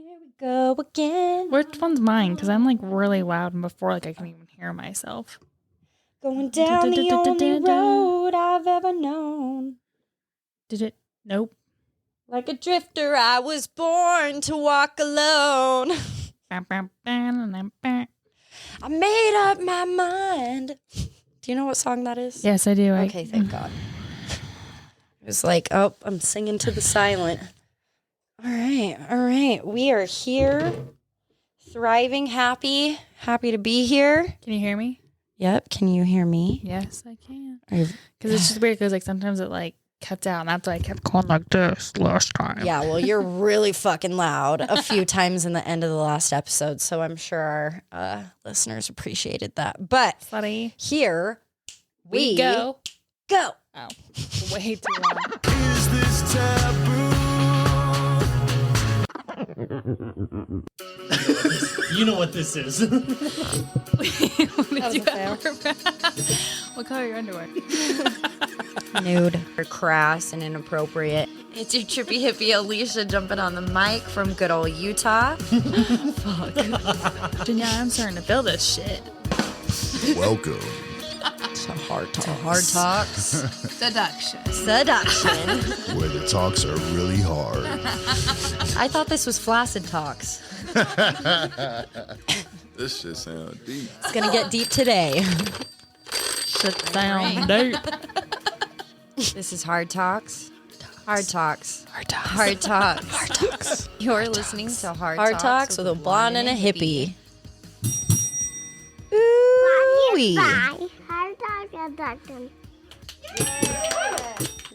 Here we go again. Which one's mine? Because I'm like really loud and before like I can even hear myself. Going down the only road I've ever known. Did it? Nope. Like a drifter, I was born to walk alone. I made up my mind. Do you know what song that is? Yes, I do. Okay, thank God. It was like, oh, I'm singing to the silent. All right. We are here, thriving, happy to be here. Can you hear me? Yep. Can you hear me? Yes, I can. Because it's just weird because like sometimes it like cuts out and that's why I kept going like this last time. Yeah, well, you're really fucking loud a few times in the end of the last episode, so I'm sure our listeners appreciated that. But Sorry. here we go. Go. Oh, way too long. Is this taboo? You know what this is. What did you What color are your underwear? Nude or crass and inappropriate. It's your trippy hippie Alicia jumping on the mic from good old Utah. Fuck. Danielle, I'm starting to feel this shit. Welcome To Hard Talks. Seduction. where the talks are really hard. I thought this was Flaccid Talks. This shit sound deep. It's gonna get deep today. Shit sound deep. This is Hard Talks. Hard Talks. Hard talks. Hard Talks. Hard talks. You're listening to Hard Talks with a blonde and a hippie. Ooh-wee.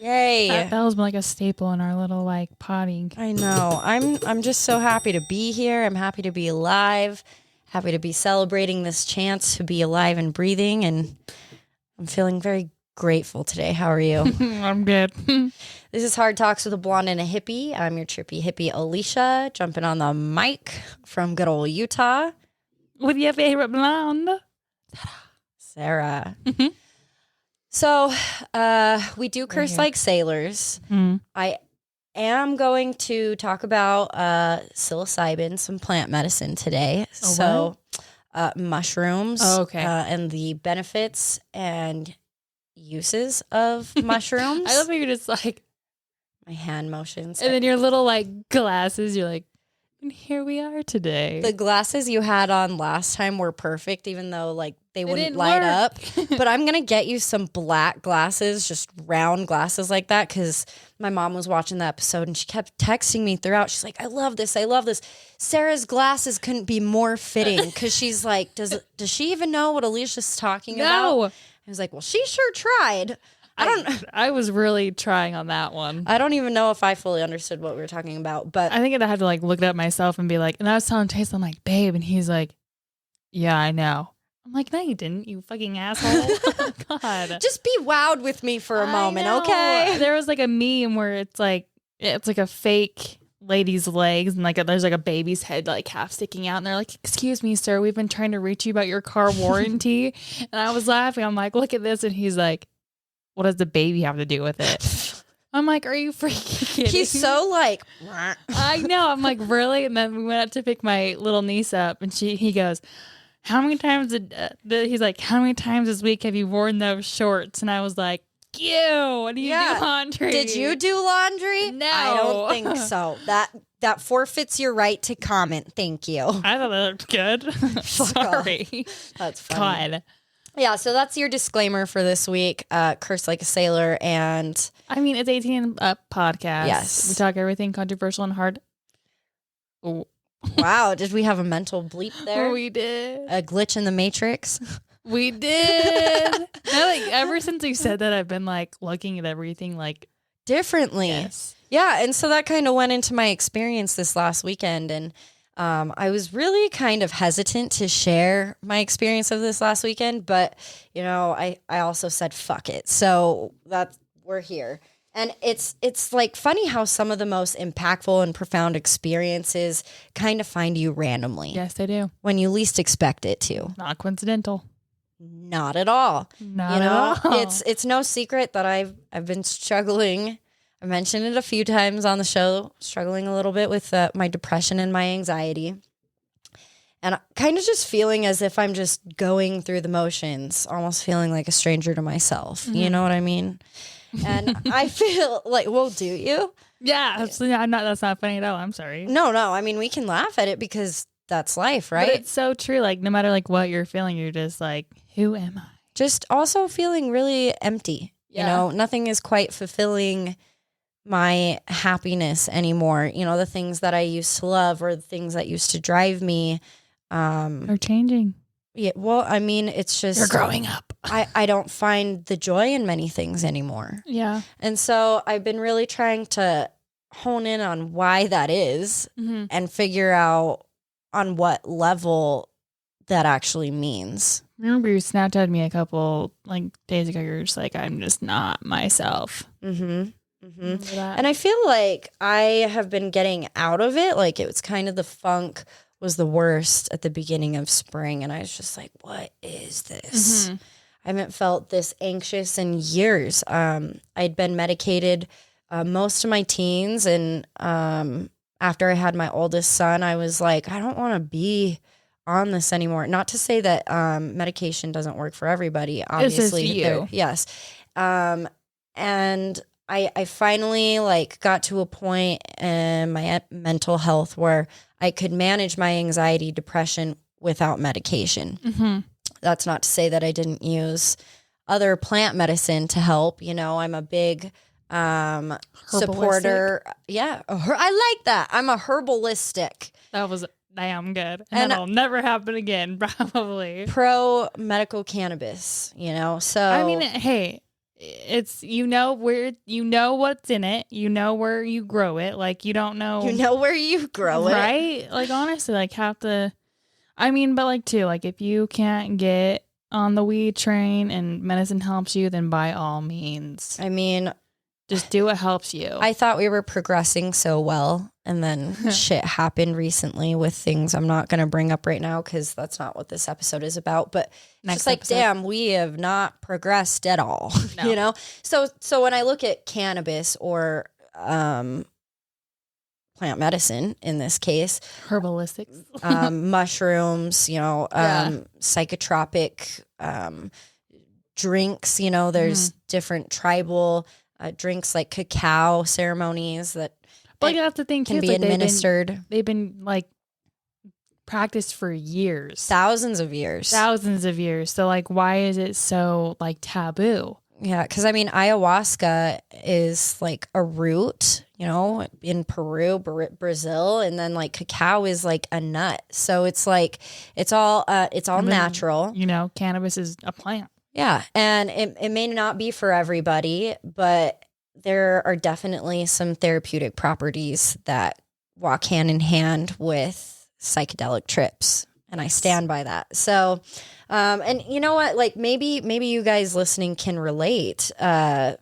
Yay. That was like a staple in our little like potting. I know. I'm just so happy to be here. I'm happy to be alive. Happy to be celebrating this chance to be alive and breathing, and I'm feeling very grateful today. How are you? I'm good. This is Hard Talks with a blonde and a hippie. I'm your trippy hippie Alicia, jumping on the mic from good old Utah. With your favorite blonde. Sarah. So, we do curse like sailors. Mm. I am going to talk about psilocybin, some plant medicine today. Mushrooms. Oh, okay. And the benefits and uses of mushrooms. I love how you're just like, My hand motions. and then your little like glasses, you're like, and here we are today. The glasses you had on last time were perfect, even though like they wouldn't didn't light work. up. But I'm gonna get you some black glasses, just round glasses like that, because my mom was watching the episode and she kept texting me throughout. She's like, "I love this. I love this." Sarah's glasses couldn't be more fitting because she's like, "Does she even know what Alicia's talking about?" No. I was like, "Well, she sure tried." I was really trying on that one. I don't even know if I fully understood what we were talking about, but I think I had to like look it up myself and be like, and I was telling Chase, I'm like, babe, and he's like, yeah, I know. I'm like, no, you didn't, you fucking asshole. God. just be wowed with me for a I moment, know. okay? There was like a meme where it's like a fake lady's legs and like there's like a baby's head like half sticking out and they're like, excuse me, sir, we've been trying to reach you about your car warranty. And I was laughing. I'm like, look at this. And he's like, what does the baby have to do with it? I'm like, are you freaking kidding? He's so like, I know. I'm like, really? And then we went out to pick my little niece up, and he goes, how many times he's like, how many times this week have you worn those shorts? And I was like, ew, what do you Yeah. do laundry? Did you do laundry? No. I don't think so. That forfeits your right to comment. Thank you. I thought that looked good. Sorry. That's funny. God. Yeah, so that's your disclaimer for this week. Curse like a sailor, and I mean, it's 18 and up podcast. Yes. We talk everything controversial and hard. Oh, wow, did we have a mental bleep there? we did. A glitch in the matrix? We did. No, like, ever since you said that, I've been like looking at everything like Differently. yes. Yeah, and so that kind of went into my experience this last weekend, and I was really kind of hesitant to share my experience of this last weekend, but you know, I also said fuck it. So we're here. And it's like funny how some of the most impactful and profound experiences kind of find you randomly. Yes, they do. When you least expect it to. Not coincidental. Not at all. Not You know, at all. it's no secret that I've been struggling. I mentioned it a few times on the show, struggling a little bit with my depression and my anxiety. And kind of just feeling as if I'm just going through the motions, almost feeling like a stranger to myself. You know what I mean? And I feel like, well, do you? Yeah, that's not funny at all. I'm sorry. No. I mean, we can laugh at it because that's life, right? But it's so true. Like, no matter like what you're feeling, you're just like, who am I? Just also feeling really empty. Yeah. You know, nothing is quite fulfilling my happiness anymore. You know, the things that I used to love or the things that used to drive me. Are changing. Yeah, well, I mean, it's just You're growing up. I don't find the joy in many things anymore. Yeah. And so I've been really trying to hone in on why that is and figure out on what level that actually means. Remember you Snapchatted me a couple like days ago. You're just like, I'm just not myself. Remember that? And I feel like I have been getting out of it. Like it was kind of the funk was the worst at the beginning of spring. And I was just like, what is this? I haven't felt this anxious in years. I'd been medicated most of my teens. And after I had my oldest son, I was like, I don't want to be on this anymore. Not to say that medication doesn't work for everybody. Obviously, It's just you. Yes. And I finally like got to a point in my mental health where I could manage my anxiety, depression without medication. That's not to say that I didn't use other plant medicine to help. You know, I'm a big supporter. Yeah, I like that. I'm a herbalistic. That was damn good. And that'll never happen again, probably. Pro medical cannabis, you know. So I mean, hey, it's what's in it. You know where you grow it. Like you don't know. you know where you grow it, right? Like honestly, like have to. I mean, but like too, like if you can't get on the weed train and medicine helps you, then by all means, I mean, just do what helps you. I thought we were progressing so well, and then shit happened recently with things I'm not going to bring up right now because that's not what this episode is about. But Next just like, episode. damn, we have not progressed at all, No. you know? So when I look at cannabis or plant medicine in this case, Herbalistics. mushrooms, you know, Yeah. psychotropic drinks, you know, there's different tribal drinks like cacao ceremonies that But that's the thing too. can it's be like administered They've been like practiced for years, thousands of years. thousands of years. So like, why is it so like taboo? Yeah, because I mean, ayahuasca is like a root, you know, in Peru, Brazil, and then like cacao is like a nut. So it's like it's all natural. You know, cannabis is a plant. Yeah, and it may not be for everybody, but there are definitely some therapeutic properties that walk hand in hand with psychedelic trips, and I stand by that. So, and you know what? Like maybe you guys listening can relate to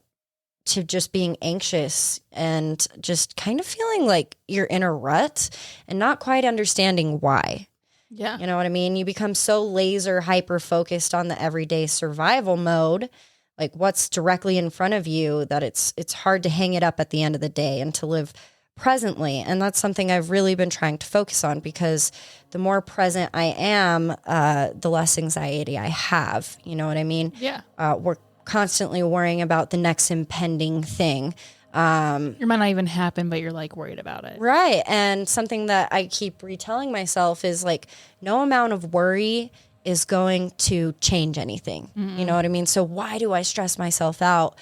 just being anxious and just kind of feeling like you're in a rut and not quite understanding why. Yeah. You know what I mean? You become so laser hyper focused on the everyday survival mode, like what's directly in front of you, that it's hard to hang it up at the end of the day and to live presently. And that's something I've really been trying to focus on because the more present I am, the less anxiety I have. You know what I mean? Yeah. We're constantly worrying about the next impending thing. It might not even happen, but you're like worried about it. Right. And something that I keep retelling myself is like, no amount of worry is going to change anything. You know what I mean? So why do I stress myself out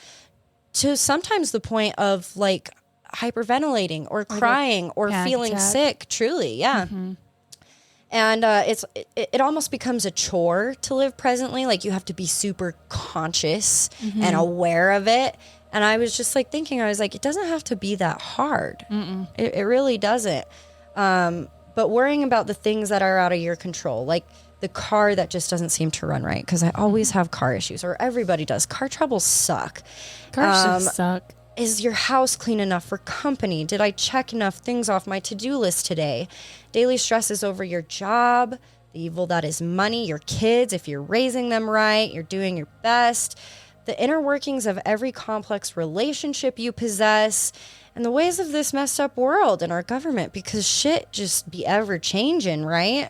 to sometimes the point of like hyperventilating or crying or panic feeling attack. sick? Truly. Yeah. And it almost becomes a chore to live presently. Like you have to be super conscious and aware of it. And I was just like thinking, I was like, it doesn't have to be that hard. It really doesn't. But worrying about the things that are out of your control, like the car that just doesn't seem to run right, because I always have car issues, or everybody does. Car troubles suck. Cars just suck. Is your house clean enough for company? Did I check enough things off my to-do list today? Daily stresses over your job, the evil that is money, your kids, if you're raising them right, you're doing your best. the inner workings of every complex relationship you possess, and the ways of this messed up world and our government, because shit just be ever changing, right?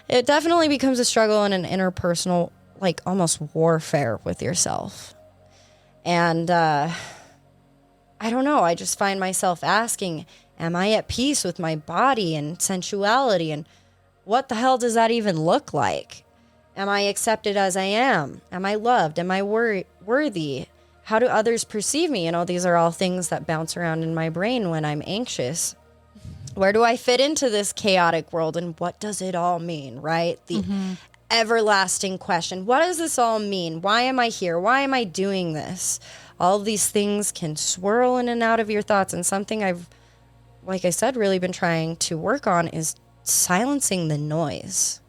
It definitely becomes a struggle and an interpersonal, like almost warfare with yourself. And I don't know, I just find myself asking, am I at peace with my body and sensuality? And what the hell does that even look like? Am I accepted as I am? Am I loved? Am I worthy? How do others perceive me? You know, these are all things that bounce around in my brain when I'm anxious. Where do I fit into this chaotic world, and what does it all mean, right? The everlasting question. What does this all mean? Why am I here? Why am I doing this? All of these things can swirl in and out of your thoughts, and something I've, like I said, really been trying to work on is silencing the noise.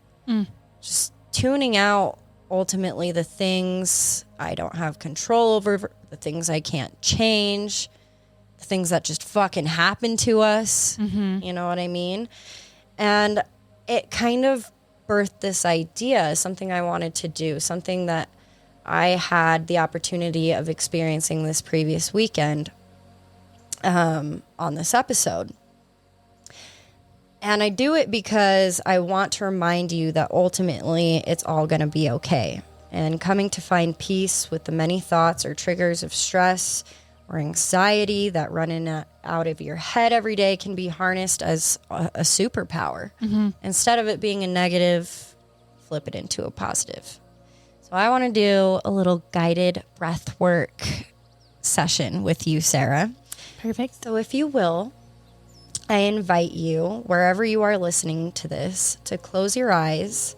Just tuning out ultimately the things I don't have control over, the things I can't change, the things that just fucking happen to us. You know what I mean? And it kind of birthed this idea, something I wanted to do, something that I had the opportunity of experiencing this previous weekend on this episode. And I do it because I want to remind you that ultimately it's all going to be okay. And coming to find peace with the many thoughts or triggers of stress or anxiety that run in and out of your head every day can be harnessed as a superpower. Instead of it being a negative, flip it into a positive. So I want to do a little guided breath work session with you, Sarah. Perfect. So if you will, I invite you, wherever you are listening to this, to close your eyes.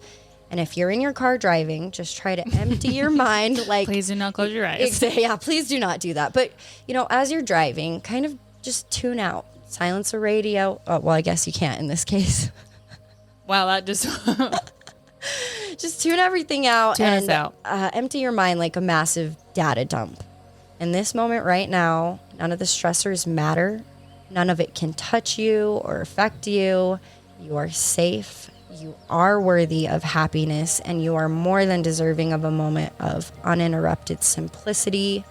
And if you're in your car driving, just try to empty your mind. Like, Please do not close your eyes. Yeah, please do not do that. But, you know, as you're driving, kind of just tune out. Silence the radio. Oh, well, I guess you can't in this case. Wow, that just... Just tune everything out. Tune us and out. Empty your mind like a massive data dump. In this moment right now, none of the stressors matter. None of it can touch you or affect you. You are safe. You are worthy of happiness, and you are more than deserving of a moment of uninterrupted simplicity,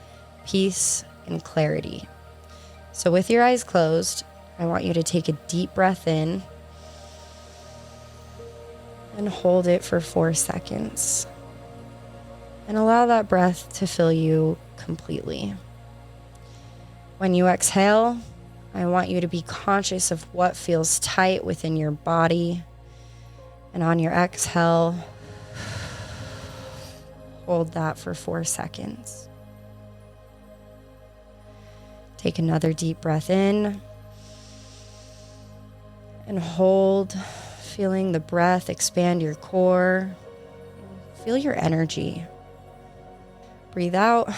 peace, and clarity. So with your eyes closed, I want you to take a deep breath in and hold it for 4 seconds. And allow that breath to fill you completely. When you exhale, I want you to be conscious of what feels tight within your body. And on your exhale, hold that for 4 seconds. Take another deep breath in and hold, feeling the breath expand your core. Feel your energy. Breathe out.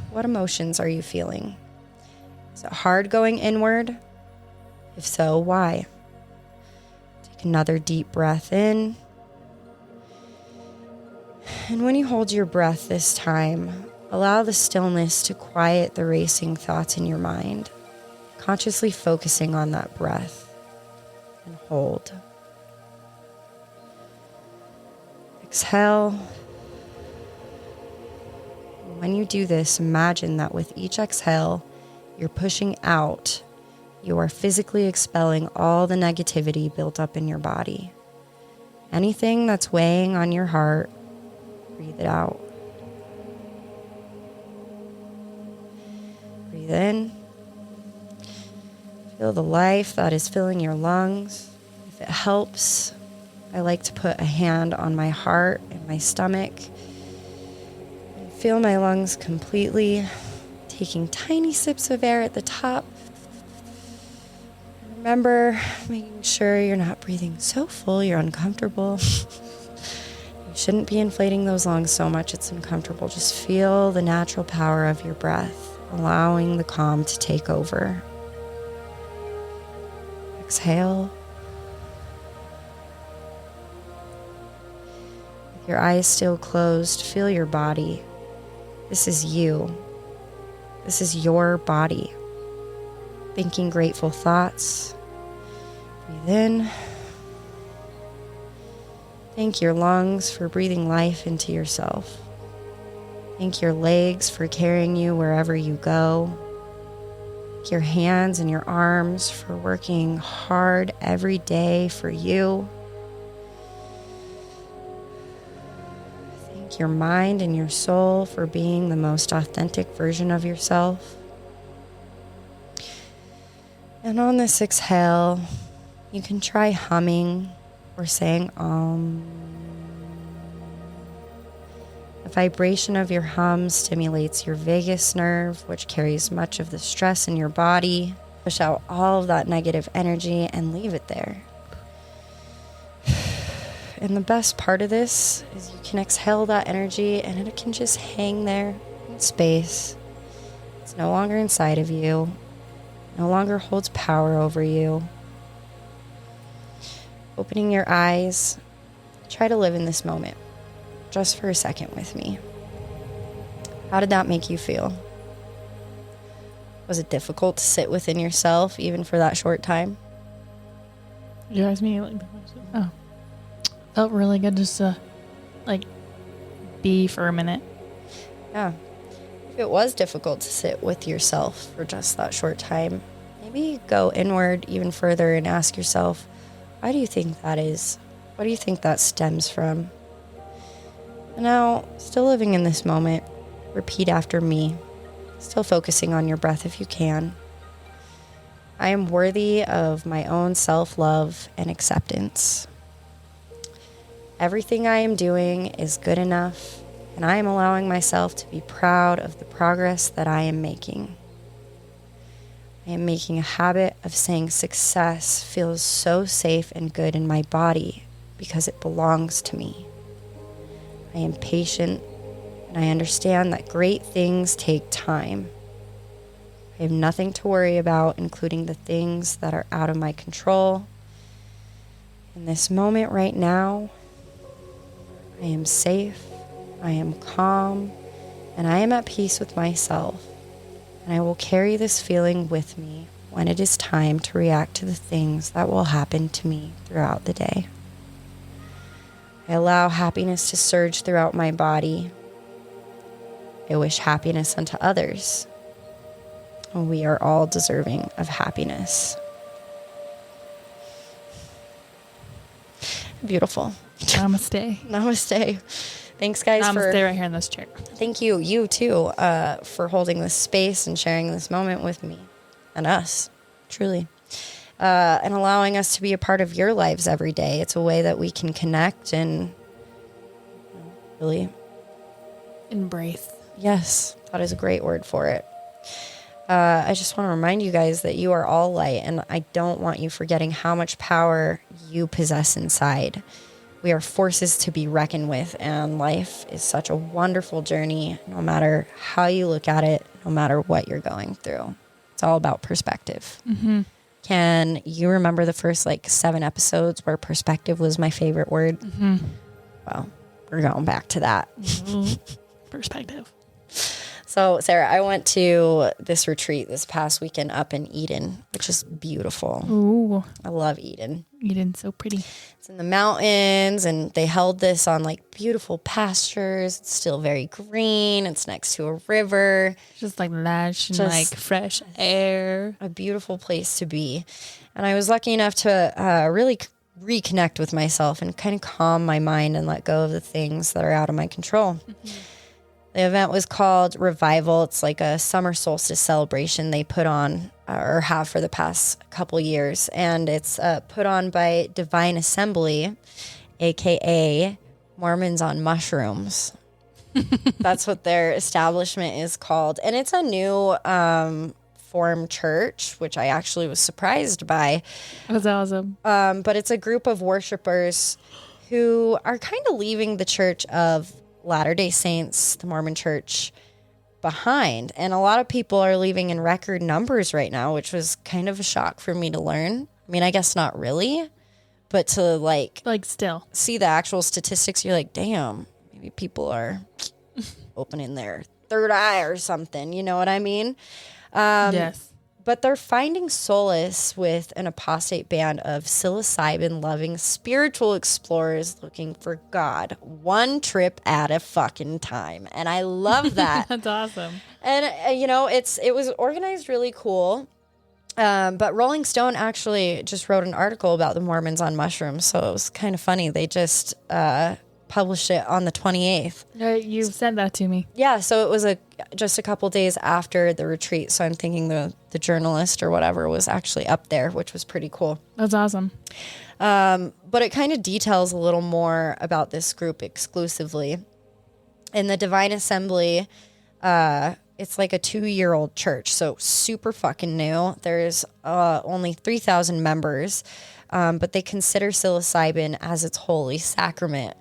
What emotions are you feeling? Is it hard going inward? If so, why? Take another deep breath in. And when you hold your breath this time, allow the stillness to quiet the racing thoughts in your mind, consciously focusing on that breath. And hold. Exhale. When you do this, imagine that with each exhale, you're pushing out. You are physically expelling all the negativity built up in your body. Anything that's weighing on your heart, breathe it out. Breathe in. Feel the life that is filling your lungs. If it helps, I like to put a hand on my heart and my stomach. And feel my lungs completely, taking tiny sips of air at the top. Remember, making sure you're not breathing so full you're uncomfortable. You shouldn't be inflating those lungs so much it's uncomfortable. Just feel the natural power of your breath, allowing the calm to take over. Exhale. With your eyes still closed, feel your body. This is you. This is your body. Thinking grateful thoughts. Breathe in. Thank your lungs for breathing life into yourself. Thank your legs for carrying you wherever you go. Thank your hands and your arms for working hard every day for you. Thank your mind and your soul for being the most authentic version of yourself. And on this exhale, you can try humming or saying The vibration of your hum stimulates your vagus nerve, which carries much of the stress in your body. Push out all of that negative energy and leave it there. And the best part of this is you can exhale that energy and it can just hang there in space. It's no longer inside of you, no longer holds power over you. Opening your eyes, try to live in this moment just for a second with me. How did that make you feel? Was it difficult to sit within yourself even for that short time? You asked me like, oh, felt really good just to like be for a minute. Yeah. If it was difficult to sit with yourself for just that short time, maybe go inward even further and ask yourself, why do you think that is? What do you think that stems from? And now, still living in this moment, repeat after me, still focusing on your breath if you can. I am worthy of my own self-love and acceptance. Everything I am doing is good enough, and I am allowing myself to be proud of the progress that I am making. I am making a habit of saying success feels so safe and good in my body because it belongs to me. I am patient, and I understand that great things take time. I have nothing to worry about, including the things that are out of my control. In this moment right now, I am safe, I am calm, and I am at peace with myself. And I will carry this feeling with me when it is time to react to the things that will happen to me throughout the day. I allow happiness to surge throughout my body. I wish happiness unto others. We are all deserving of happiness. Beautiful. Namaste. Namaste. Thanks, guys, Namaste right here in this chair. Thank you, you too, for holding this space and sharing this moment with me and us, truly. And allowing us to be a part of your lives every day. It's a way that we can connect and really Embrace. Yes, that is a great word for it. I just want to remind you guys that you are all light, and I don't want you forgetting how much power you possess inside. We are forces to be reckoned with, and life is such a wonderful journey, no matter how you look at it, no matter what you're going through. It's all about perspective. Mm-hmm. Can you remember the first 7 episodes where perspective was my favorite word? Mm-hmm. Well, we're going back to that. Perspective. So, Sarah, I went to this retreat this past weekend up in Eden, which is beautiful. Ooh, I love Eden. Eden's so pretty. It's in the mountains, and they held this on beautiful pastures. It's still very green. It's next to a river. Just lush and Just fresh air. A beautiful place to be. And I was lucky enough to really reconnect with myself and kind of calm my mind and let go of the things that are out of my control. Mm-hmm. The event was called Revival. It's like a summer solstice celebration they put on or have for the past couple years. And it's put on by Divine Assembly, a.k.a. Mormons on Mushrooms. That's what their establishment is called. And it's a new formed church, which I actually was surprised by. That's awesome. But it's a group of worshipers who are kind of leaving the Church of Latter-day Saints, the Mormon Church, behind. And a lot of people are leaving in record numbers right now, which was kind of a shock for me to learn. I mean, I guess not really, but to still see the actual statistics, you're like, damn, maybe people are opening their third eye or something. You know what I mean? yes. But they're finding solace with an apostate band of psilocybin-loving spiritual explorers looking for God, one trip at a fucking time. And I love that. That's awesome. And, it was organized really cool. But Rolling Stone actually just wrote an article about the Mormons on mushrooms. So it was kind of funny. They just published it on the 28th. You sent that to me. Yeah, so it was just a couple days after the retreat. So I'm thinking the journalist or whatever was actually up there, which was pretty cool. That's awesome. But it kind of details a little more about this group exclusively. In the Divine Assembly, it's like a 2-year-old church, so super fucking new. There's only 3,000 members, but they consider psilocybin as its holy sacrament,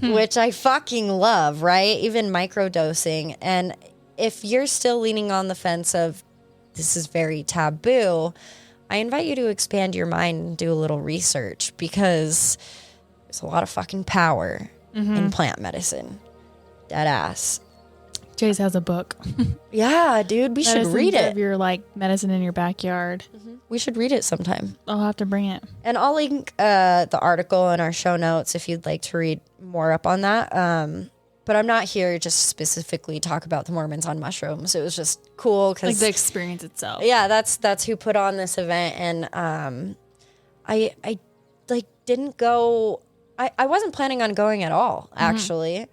which I fucking love, right? Even microdosing. And if you're still leaning on the fence of this is very taboo, I invite you to expand your mind and do a little research, because there's a lot of fucking power in plant medicine. Dead ass. Jace has a book. Yeah, dude, we should read Of it. your medicine in your backyard. We should read it sometime. I'll have to bring it. And I'll link the article in our show notes if you'd like to read more up on that. But I'm not here just specifically talk about the Mormons on mushrooms. It was just cool because The experience itself. yeah, that's who put on this event. And I didn't go. I wasn't planning on going at all, actually.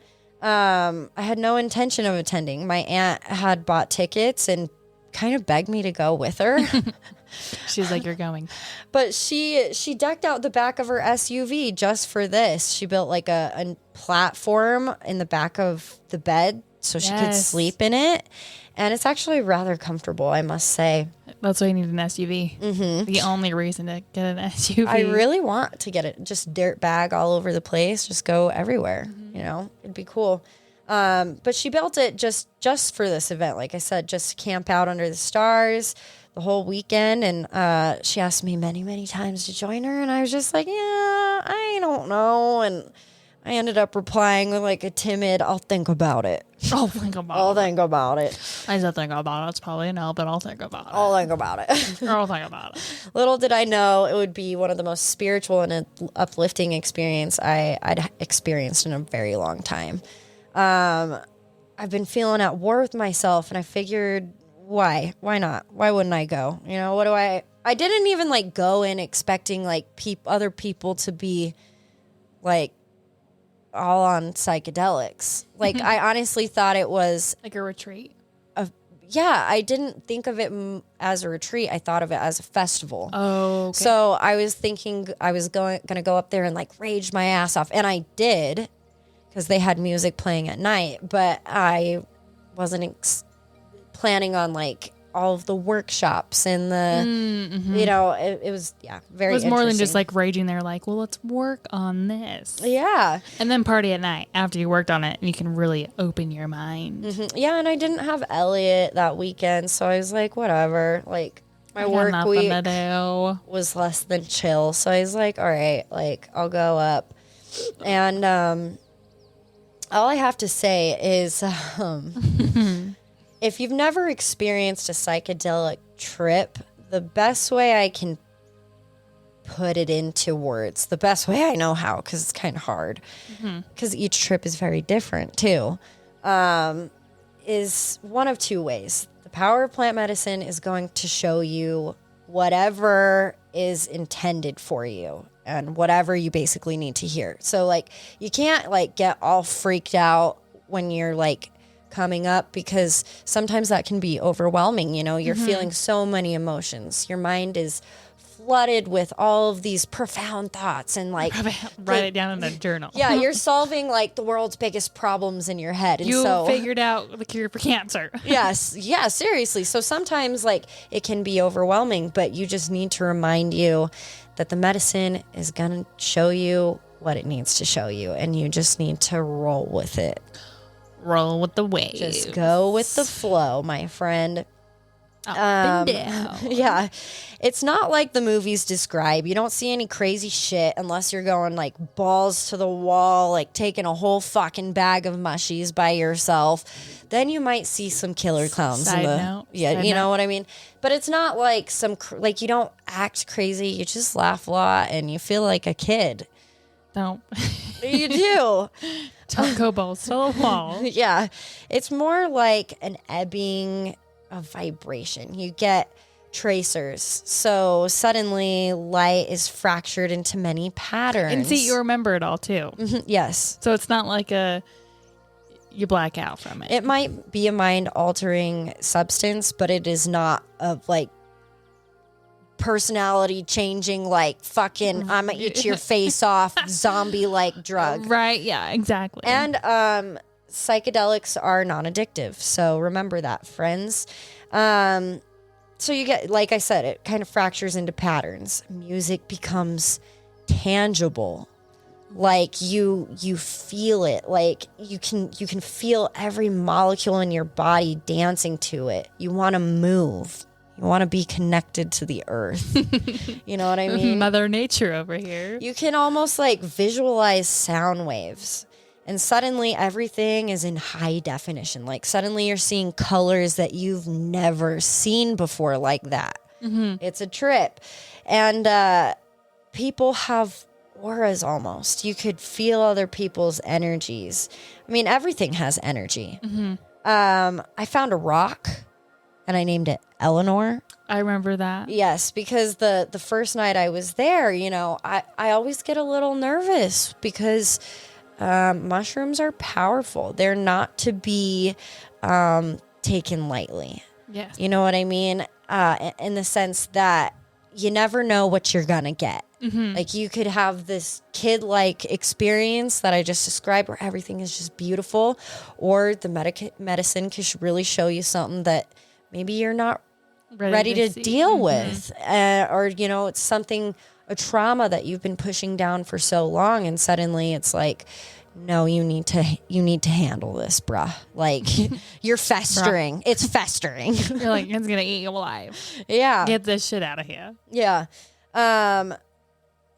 I had no intention of attending. My aunt had bought tickets and kind of begged me to go with her. She's like, you're going. But she decked out the back of her SUV just for this. She built like a platform in the back of the bed so she could Yes. sleep in it. And it's actually rather comfortable, I must say. That's why you need an SUV. The only reason to get an SUV. I really want to get it just dirt bag all over the place, just go everywhere. It'd be cool. But she built it just for this event. Like I said, just to camp out under the stars the whole weekend. And she asked me many, many times to join her. And I was just like, yeah, I don't know. And I ended up replying with like a timid, I'll think about it. I'll think about I'll it. think about it. I said think about it. It's probably a no, but I'll think about it. I'll think about it. I'll think about it. Little did I know it would be one of the most spiritual and uplifting experience I'd experienced in a very long time. I've been feeling at war with myself, and I figured, why not? Why wouldn't I go? I didn't even like go in expecting like other people to be like all on psychedelics. Like I honestly thought it was Like a retreat. I didn't think of it as a retreat. I thought of it as a festival. Oh, okay. So I was thinking I was going to go up there and like rage my ass off. And I did, because they had music playing at night. But I wasn't planning on like all of the workshops and the, it was, very it was more than just interesting. like raging there, like, well, let's work on this. Yeah. And then party at night after you worked on it and you can really open your mind. Yeah. And I didn't have Elliot that weekend. So I was like, whatever. Like my I got work nothing week to do. was less than chill. So I was like, all right, like I'll go up. And all I have to say is if you've never experienced a psychedelic trip, the best way I can put it into words, the best way I know how, because it's kind of hard, because each trip is very different too, is one of two ways. The power of plant medicine is going to show you whatever is intended for you and whatever you basically need to hear. So like you can't like get all freaked out when you're like coming up, because sometimes that can be overwhelming. You're feeling so many emotions. Your mind is flooded with all of these profound thoughts and like Write it down in the journal. yeah, you're solving like the world's biggest problems in your head. And You so figured out the cure for cancer. yes, yeah, seriously. So sometimes like it can be overwhelming, but you just need to remind you that the medicine is going to show you what it needs to show you, and you just need to roll with it. Roll with the waves. Just go with the flow, my friend. Up and down. Yeah. It's not like the movies describe. You don't see any crazy shit unless you're going like balls to the wall, like taking a whole fucking bag of mushies by yourself. Then you might see some killer clowns. Side note. Yeah, Side you know note. what I mean? But it's not like like you don't act crazy. You just laugh a lot and you feel like a kid. Don't You do. don't go balls to the wall. Yeah. It's more like an ebbing of vibration. You get tracers. So suddenly light is fractured into many patterns. And see, you remember it all too. Yes. So it's not like you black out from it. It might be a mind altering substance, but it is not of like personality changing, like fucking I'm gonna eat your face off zombie like drug. Right? Yeah, exactly. And psychedelics are non-addictive, so remember that, friends. So you get, like I said, it kind of fractures into patterns. Music becomes tangible, like you feel it, like you can feel every molecule in your body dancing to it. You want to move. You want to be connected to the earth. You know what I mean? Mother Nature over here. You can almost like visualize sound waves. And suddenly everything is in high definition. Like suddenly you're seeing colors that you've never seen before like that. It's a trip. And people have auras almost. You could feel other people's energies. I mean, everything has energy. I found a rock and I named it Eleanor. I remember that. Yes, because the first night I was there, you know, I always get a little nervous because mushrooms are powerful. They're not to be taken lightly. Yes. You know what I mean? In the sense that you never know what you're going to get. Like you could have this kid-like experience that I just described where everything is just beautiful, or the medicine could really show you something that maybe you're not ready to see. deal with, or you know, it's something, a trauma that you've been pushing down for so long, and suddenly it's like, no, you need to handle this, bruh. Like you're festering. It's festering. You're like, it's gonna eat you alive. Yeah. Get this shit out of here. Yeah.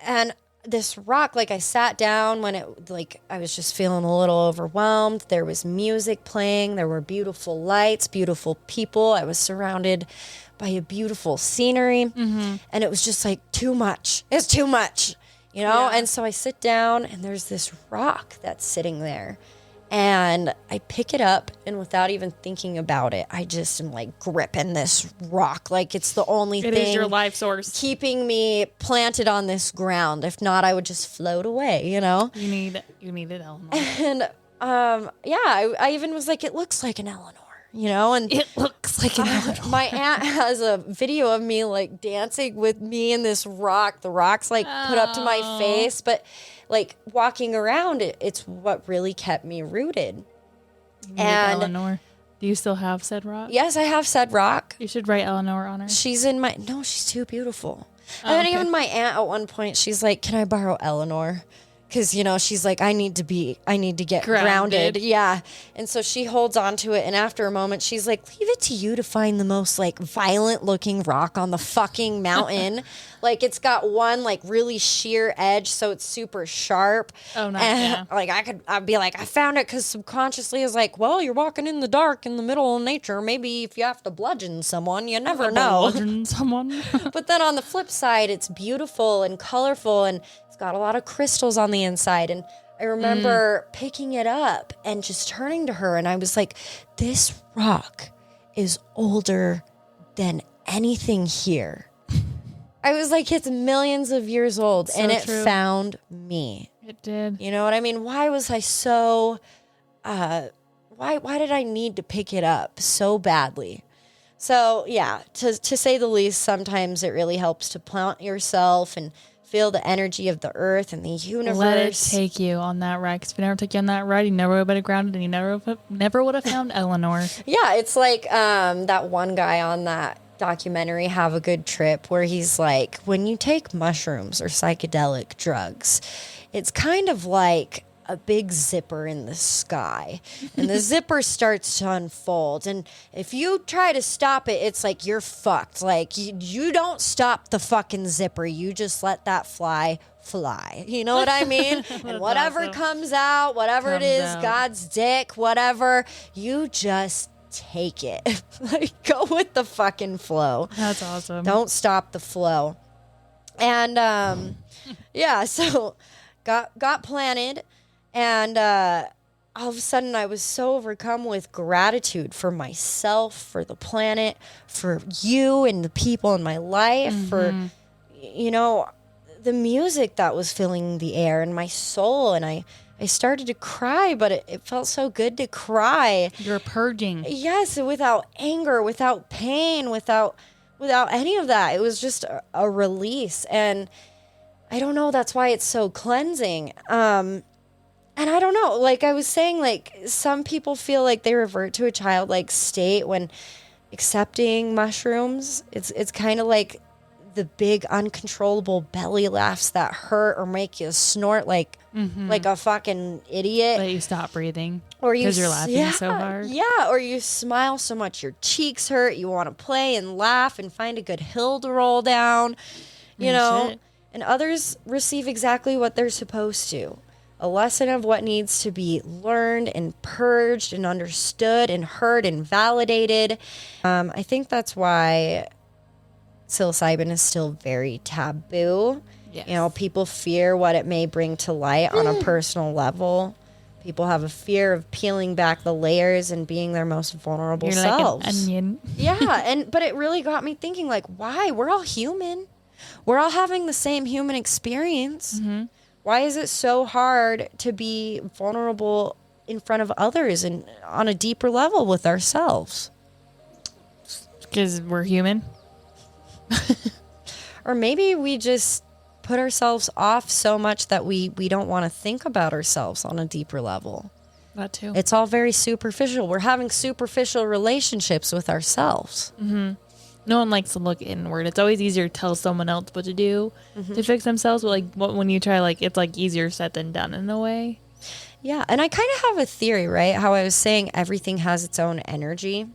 And this rock, like I sat down when it, like I was just feeling a little overwhelmed. There was music playing. There were beautiful lights, beautiful people. I was surrounded by a beautiful scenery. And it was just like too much. It's too much, you know? Yeah. And so I sit down and there's this rock that's sitting there. And I pick it up, and without even thinking about it, I just am like gripping this rock like it's the only It thing is your life source. keeping me planted on this ground. If not, I would just float away, you know? You need it, Eleanor. And yeah, I even was like, it looks like an Eleanor, you know? And It looks like an Eleanor. my aunt has a video of me like dancing with me and this rock. The rock's like put up to my face, but like walking around, it's what really kept me rooted. You need And Eleanor. Do you still have said rock? yes, I have said rock. You should write Eleanor on her. She's in my, no, she's too beautiful. Oh, And then okay. even my aunt at one point, she's like, can I borrow Eleanor? Because, you know, she's like, I need to get grounded. Grounded. Yeah. And so she holds on to it. And after a moment, she's like, leave it to you to find the most like violent looking rock on the fucking mountain. Like it's got one like really sheer edge. So it's super sharp. Oh, nice, And, yeah. like I'd be like, I found it because subconsciously is like, well, you're walking in the dark in the middle of nature. Maybe if you have to bludgeon someone, you never know. Bludgeon someone. But then on the flip side, it's beautiful and colorful, and it's got a lot of crystals on the inside. And I remember picking it up and just turning to her, and I was like, this rock is older than anything here. I was like, it's millions of years old, So and it true. found me. It did. You know what I mean? Why was I so, why did I need to pick it up so badly? So yeah, to say the least, sometimes it really helps to plant yourself and feel the energy of the earth and the universe. Let it take you on that ride. Because if you never took you on that ride, you never would have been grounded, and you never would have found Eleanor. Yeah, it's like that one guy on that documentary, Have a Good Trip, where he's like, when you take mushrooms or psychedelic drugs, it's kind of like a big zipper in the sky, and the zipper starts to unfold. And if you try to stop it, it's like you're fucked. Like you don't stop the fucking zipper. You just let that fly. You know what I mean? And whatever awesome. comes out, whatever it Comes is, out. God's dick, whatever, you just take it. Like, go with the fucking flow. That's awesome. Don't stop the flow. And yeah, so got planted, and all of a sudden I was so overcome with gratitude for myself, for the planet, for you and the people in my life, for, you know, the music that was filling the air and my soul. And I started to cry, but it felt so good to cry. You're purging. Yes, without anger, without pain, without any of that. It was just a release. And I don't know, that's why it's so cleansing. And I don't know, like I was saying, like some people feel like they revert to a childlike state when accepting mushrooms. It's kind of like the big uncontrollable belly laughs that hurt or make you snort like a fucking idiot. But you stop breathing. Or you because you're laughing so hard. Yeah, or you smile so much your cheeks hurt. You want to play and laugh and find a good hill to roll down, you know. shit. And others receive exactly what they're supposed to. A lesson of what needs to be learned and purged and understood and heard and validated. I think that's why psilocybin is still very taboo. Yes. You know, people fear what it may bring to light on a personal level. People have a fear of peeling back the layers and being their most vulnerable You're selves. like an onion. Yeah, but it really got me thinking, like, why? We're all human. We're all having the same human experience. Why is it so hard to be vulnerable in front of others and on a deeper level with ourselves? Because we're human. Or maybe we just put ourselves off so much that we don't want to think about ourselves on a deeper level. That too. It's all very superficial. We're having superficial relationships with ourselves. No one likes to look inward. It's always easier to tell someone else what to do to fix themselves. But like when you try, like it's like easier said than done in a way. Yeah, and I kind of have a theory, right? How I was saying everything has its own energy.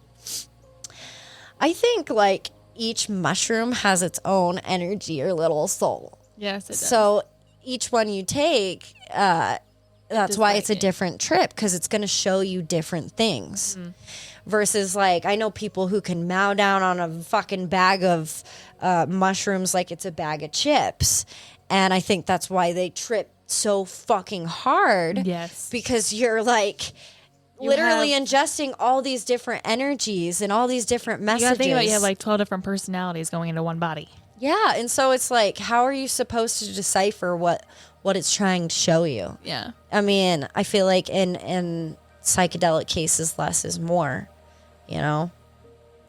I think like each mushroom has its own energy or little soul. Yes, it does. So each one you take, that's why it's a different trip, because it's going to show you different things. Versus like, I know people who can mow down on a fucking bag of mushrooms like it's a bag of chips. And I think that's why they trip so fucking hard. Yes. Because you're like literally ingesting all these different energies and all these different You messages. gotta think about you have like 12 different personalities going into one body. Yeah, and so it's like, how are you supposed to decipher what it's trying to show you? Yeah. I mean, I feel like in psychedelic cases, less is more, you know?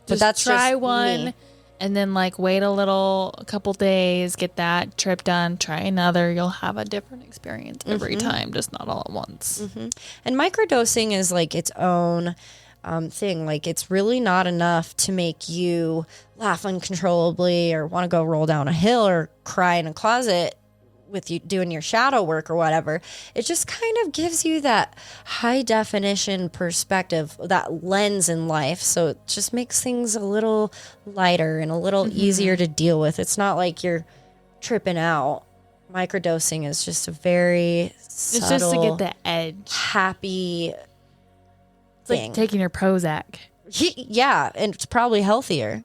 Just but that's try just one me. and then like wait a couple days, get that trip done, try another. You'll have a different experience every time, just not all at once. And microdosing is like its own thing. Like, it's really not enough to make you laugh uncontrollably or want to go roll down a hill or cry in a closet with you doing your shadow work or whatever. It just kind of gives you that high definition perspective, that lens in life. So it just makes things a little lighter and a little easier to deal with. It's not like you're tripping out. Microdosing is just a very subtle, It's just to get the edge. happy It's thing. like taking your Prozac. Yeah, and it's probably healthier.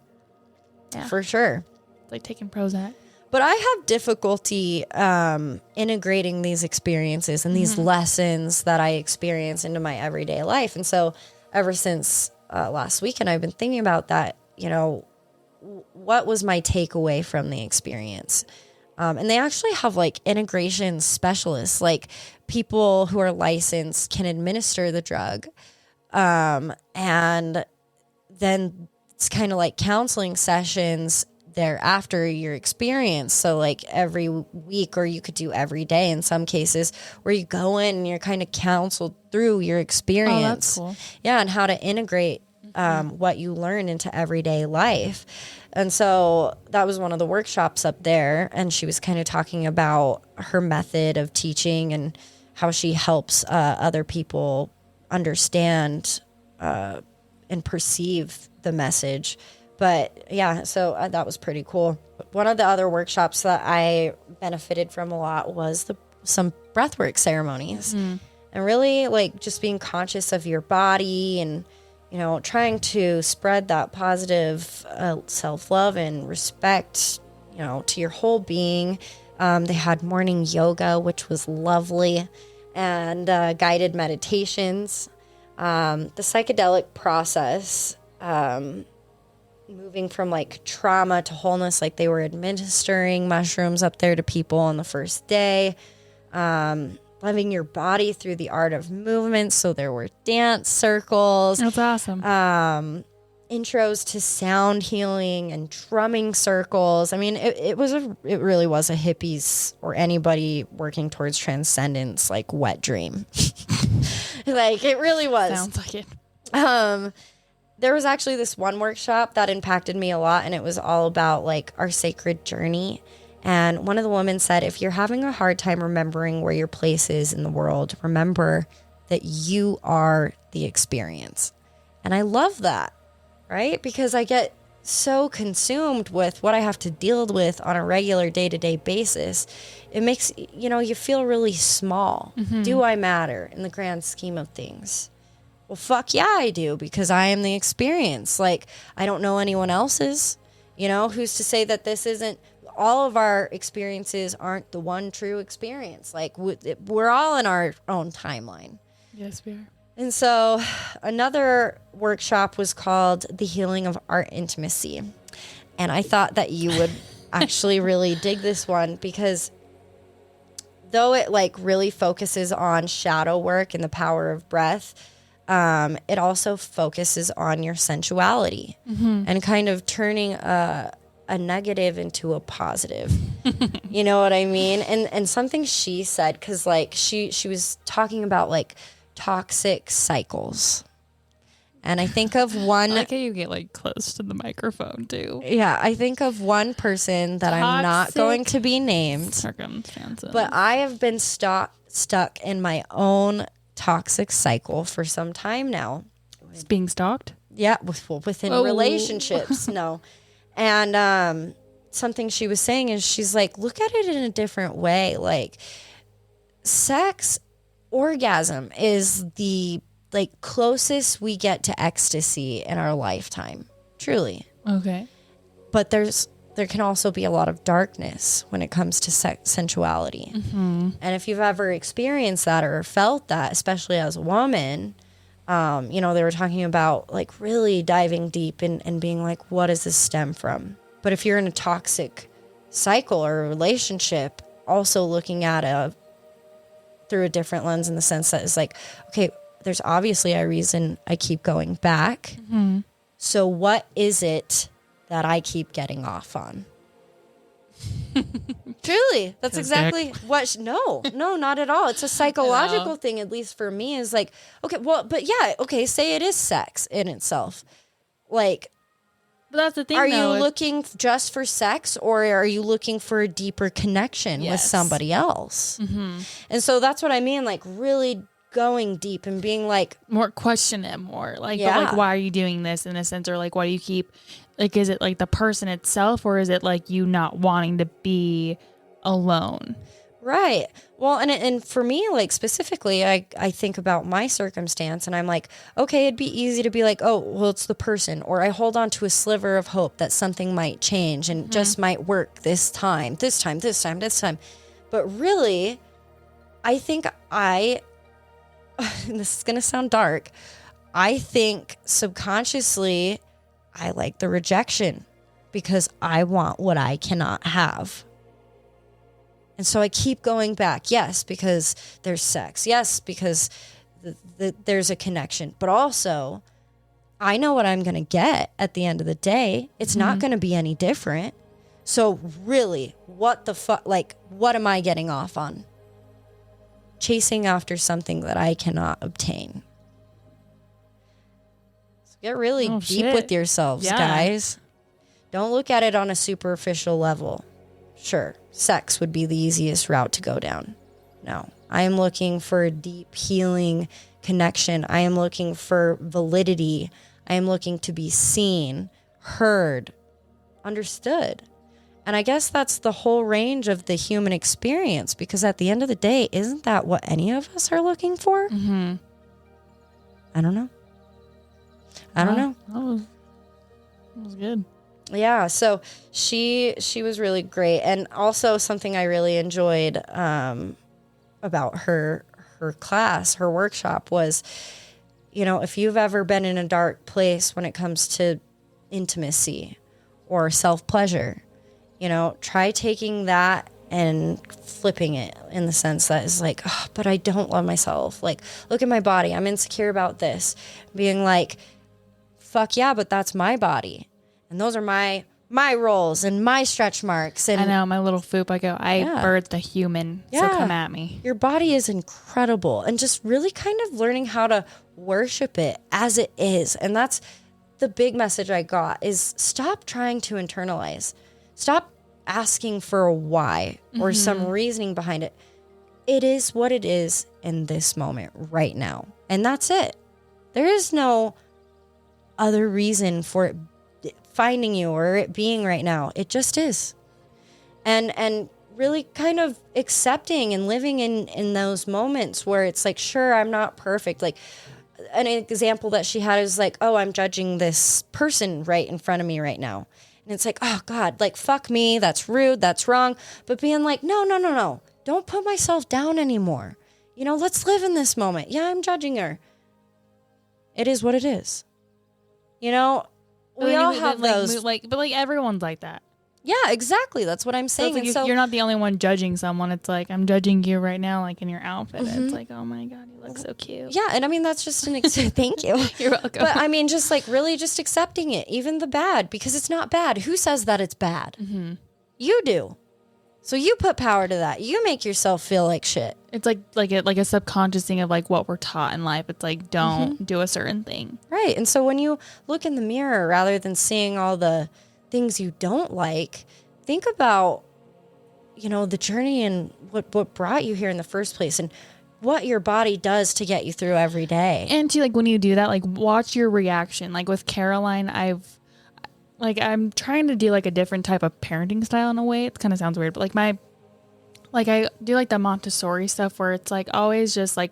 Yeah. For sure. It's like taking Prozac. But I have difficulty integrating these experiences and these lessons that I experience into my everyday life. And so ever since last weekend, I've been thinking about that, you know, what was my takeaway from the experience? And they actually have like integration specialists, like people who are licensed can administer the drug. And then it's kind of like counseling sessions thereafter your experience. So like every week, or you could do every day in some cases, where you go in and you're kind of counseled through your experience. Oh, that's cool. Yeah, and how to integrate what you learn into everyday life. And so that was one of the workshops up there, and she was kind of talking about her method of teaching and how she helps other people understand and perceive the message. But yeah, so that was pretty cool. One of the other workshops that I benefited from a lot was some breathwork ceremonies, and really like just being conscious of your body and, you know, trying to spread that positive self-love and respect, you know, to your whole being. They had morning yoga, which was lovely, and guided meditations. The psychedelic process, moving from like trauma to wholeness, like they were administering mushrooms up there to people on the first day, loving your body through the art of movement. So there were dance circles. That's awesome. Intros to sound healing and drumming circles. I mean, it really was a hippies or anybody working towards transcendence, like wet dream. Like it really was. Sounds like it. There was actually this one workshop that impacted me a lot, and it was all about like our sacred journey. And one of the women said, if you're having a hard time remembering where your place is in the world, remember that you are the experience. And I love that, right? Because I get so consumed with what I have to deal with on a regular day-to-day basis. It makes, you know, you feel really small. Do I matter in the grand scheme of things? Well, fuck yeah, I do, because I am the experience. Like, I don't know anyone else's. You know, who's to say that this isn't, all of our experiences aren't the one true experience. Like, we're all in our own timeline. Yes, we are. And so another workshop was called The Healing of Art Intimacy. And I thought that you would actually really dig this one, because though it like really focuses on shadow work and the power of breath, it also focuses on your sensuality and kind of turning a negative into a positive. You know what I mean? And something she said, because like she was talking about like toxic cycles. And I think of one. I like how you get like close to the microphone too. Yeah, I think of one person that I'm not Toxic going to be named. Circumstances. But I have been stuck in my own toxic cycle for some time now. It's being stalked. Yeah, within Oh. relationships, no. And something she was saying is, she's like, look at it in a different way. Like, sex, orgasm is the like closest we get to ecstasy in our lifetime, truly. Okay. But there can also be a lot of darkness when it comes to sensuality. And if you've ever experienced that or felt that, especially as a woman, you know, they were talking about like really diving deep and being like, what does this stem from? But if you're in a toxic cycle or a relationship, also looking at through a different lens, in the sense that it's like, okay, there's obviously a reason I keep going back. So what is it that I keep getting off on? Truly, that's exactly what. No, not at all. It's a psychological thing, at least for me. Is like, okay, well, but yeah, okay. Say it is sex in itself. Like, But that's the thing. are though, you looking just for sex, or are you looking for a deeper connection with Yes. somebody else? And so that's what I mean. Like, really going deep and being like, more question it more like, Yeah. but like, why are you doing this in a sense, or like, why do you keep, like, is it like the person itself, or is it like you not wanting to be alone? right. Well, and for me, like specifically, I think about my circumstance, and I'm like, okay, it'd be easy to be like, oh, well, it's the person, or I hold on to a sliver of hope that something might change and just might work this time. But really, I think and this is going to sound dark, I think subconsciously I like the rejection because I want what I cannot have. And so I keep going back. Yes, because there's sex. Yes, because there's a connection. But also, I know what I'm going to get at the end of the day. It's not going to be any different. So really, what the fuck? Like, what am I getting off on? Chasing after something that I cannot obtain. So get really deep shit. with yourselves, Yeah. guys. Don't look at it on a superficial level. Sure, sex would be the easiest route to go down. No, I am looking for a deep healing connection. I am looking for validity. I am looking to be seen, heard, understood. And I guess that's the whole range of the human experience, because at the end of the day, isn't that what any of us are looking for? Mm-hmm. I don't know. I don't know. That was good. Yeah, so she was really great. And also something I really enjoyed about her class, her workshop was, you know, if you've ever been in a dark place when it comes to intimacy or self-pleasure, you know, try taking that and flipping it in the sense that is like, oh, but I don't love myself. Like, look at my body. I'm insecure about this. Being like, fuck yeah, but that's my body. And those are my roles and my stretch marks. And I know, my little foop, I birthed a human, so come at me. Your body is incredible. And just really kind of learning how to worship it as it is. And that's the big message I got is stop trying to internalize. Stop asking for a why or some reasoning behind it. It is what it is in this moment right now. And that's it. There is no other reason for it finding you or it being right now. It just is. And really kind of accepting and living in those moments where it's like, sure, I'm not perfect. Like an example that she had is like, oh, I'm judging this person right in front of me right now. And it's like, oh God, like, fuck me. That's rude. That's wrong. But being like, no. Don't put myself down anymore. You know, let's live in this moment. Yeah, I'm judging her. It is what it is. You know, we all have those. But everyone's like that. Yeah, exactly. That's what I'm saying. So, you're not the only one judging someone. It's like, I'm judging you right now, like in your outfit. It's like, oh my God, you look so cute. Yeah, and I mean, that's just an thank you. You're welcome. But I mean, just like really just accepting it, even the bad, because it's not bad. Who says that it's bad? Mm-hmm. You do. So you put power to that. You make yourself feel like shit. It's like a subconscious thing of like what we're taught in life. It's like, don't do a certain thing. Right. And so when you look in the mirror, rather than seeing all the things you don't like, think about, you know, the journey and what brought you here in the first place and what your body does to get you through every day. And to like when you do that, like watch your reaction. Like with Caroline, I'm trying to do like a different type of parenting style in a way. It kind of sounds weird, but I do like the Montessori stuff where it's like always just like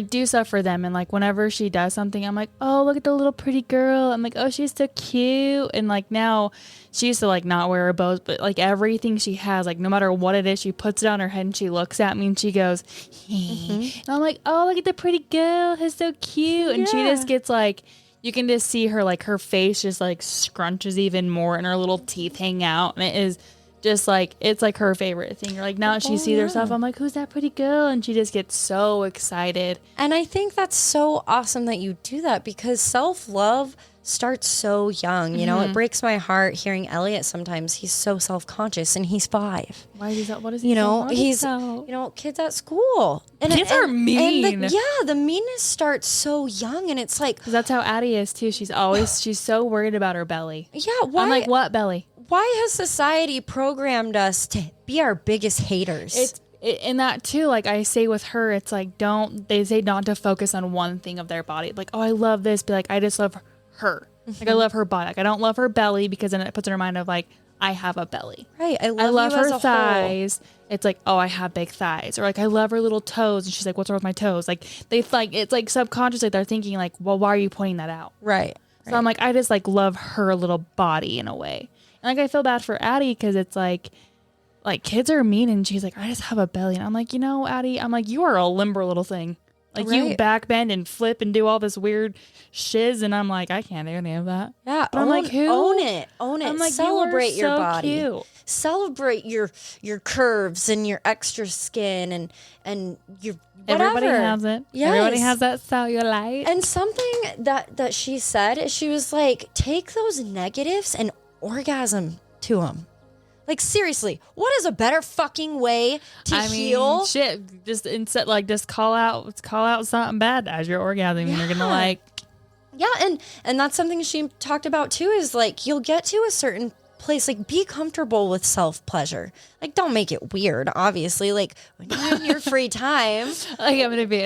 do stuff for them. And like whenever she does something, I'm like, oh, look at the little pretty girl. I'm like, oh, she's so cute. And like now she used to like not wear her bows, but like everything she has, like no matter what it is, she puts it on her head and she looks at me and she goes, and I'm like, oh, look at the pretty girl. She's so cute. And she just gets like, you can just see her, like her face just like scrunches even more and her little teeth hang out. And it is just like, it's like her favorite thing. You're like, now she sees herself, I'm like, who's that pretty girl? And she just gets so excited. And I think that's so awesome that you do that, because self-love starts so young. You know, it breaks my heart hearing Elliot sometimes. He's so self-conscious and he's 5. Why is that? What is he? You know, he's, you know, kids at school. And kids are mean. And the meanness starts so young, and it's like, 'cause that's how Addie is too. She's so worried about her belly. Yeah. Why? I'm like, what belly? Why has society programmed us to be our biggest haters? In that too, like I say with her, it's like, they say not to focus on one thing of their body. Like, oh, I love this. Be like, I just love her. Like, I love her body. Like, I don't love her belly, because then it puts in her mind of like, I have a belly. Right. I love you her as a thighs. Whole. It's like, oh, I have big thighs. Or like, I love her little toes. And she's like, what's wrong with my toes? Like, it's like subconsciously they're thinking like, well, why are you pointing that out? Right. So I'm like, I just like love her little body in a way. And like, I feel bad for Addie, because it's like kids are mean, and she's like, I just have a belly. And I'm like, you know, Addie, I'm like, you are a limber little thing. Like, you back bend and flip and do all this weird shiz, and I'm like, I can't do any of that. Yeah, but I'm like, who? Own it. I'm like, celebrate your body. Cute. Celebrate your curves and your extra skin and your whatever. Everybody has it. Yes. Everybody has that cellulite. And something that she said is, she was like, take those negatives and orgasm to them. Like, seriously, what is a better fucking way to heal? Shit, just instead, like, just call out something bad as you're orgasming. Yeah. You're gonna like, yeah, and that's something she talked about too. Is like, you'll get to a certain place. Like, be comfortable with self-pleasure. Like, don't make it weird, obviously. Like, when you're in your free time, Like I'm gonna be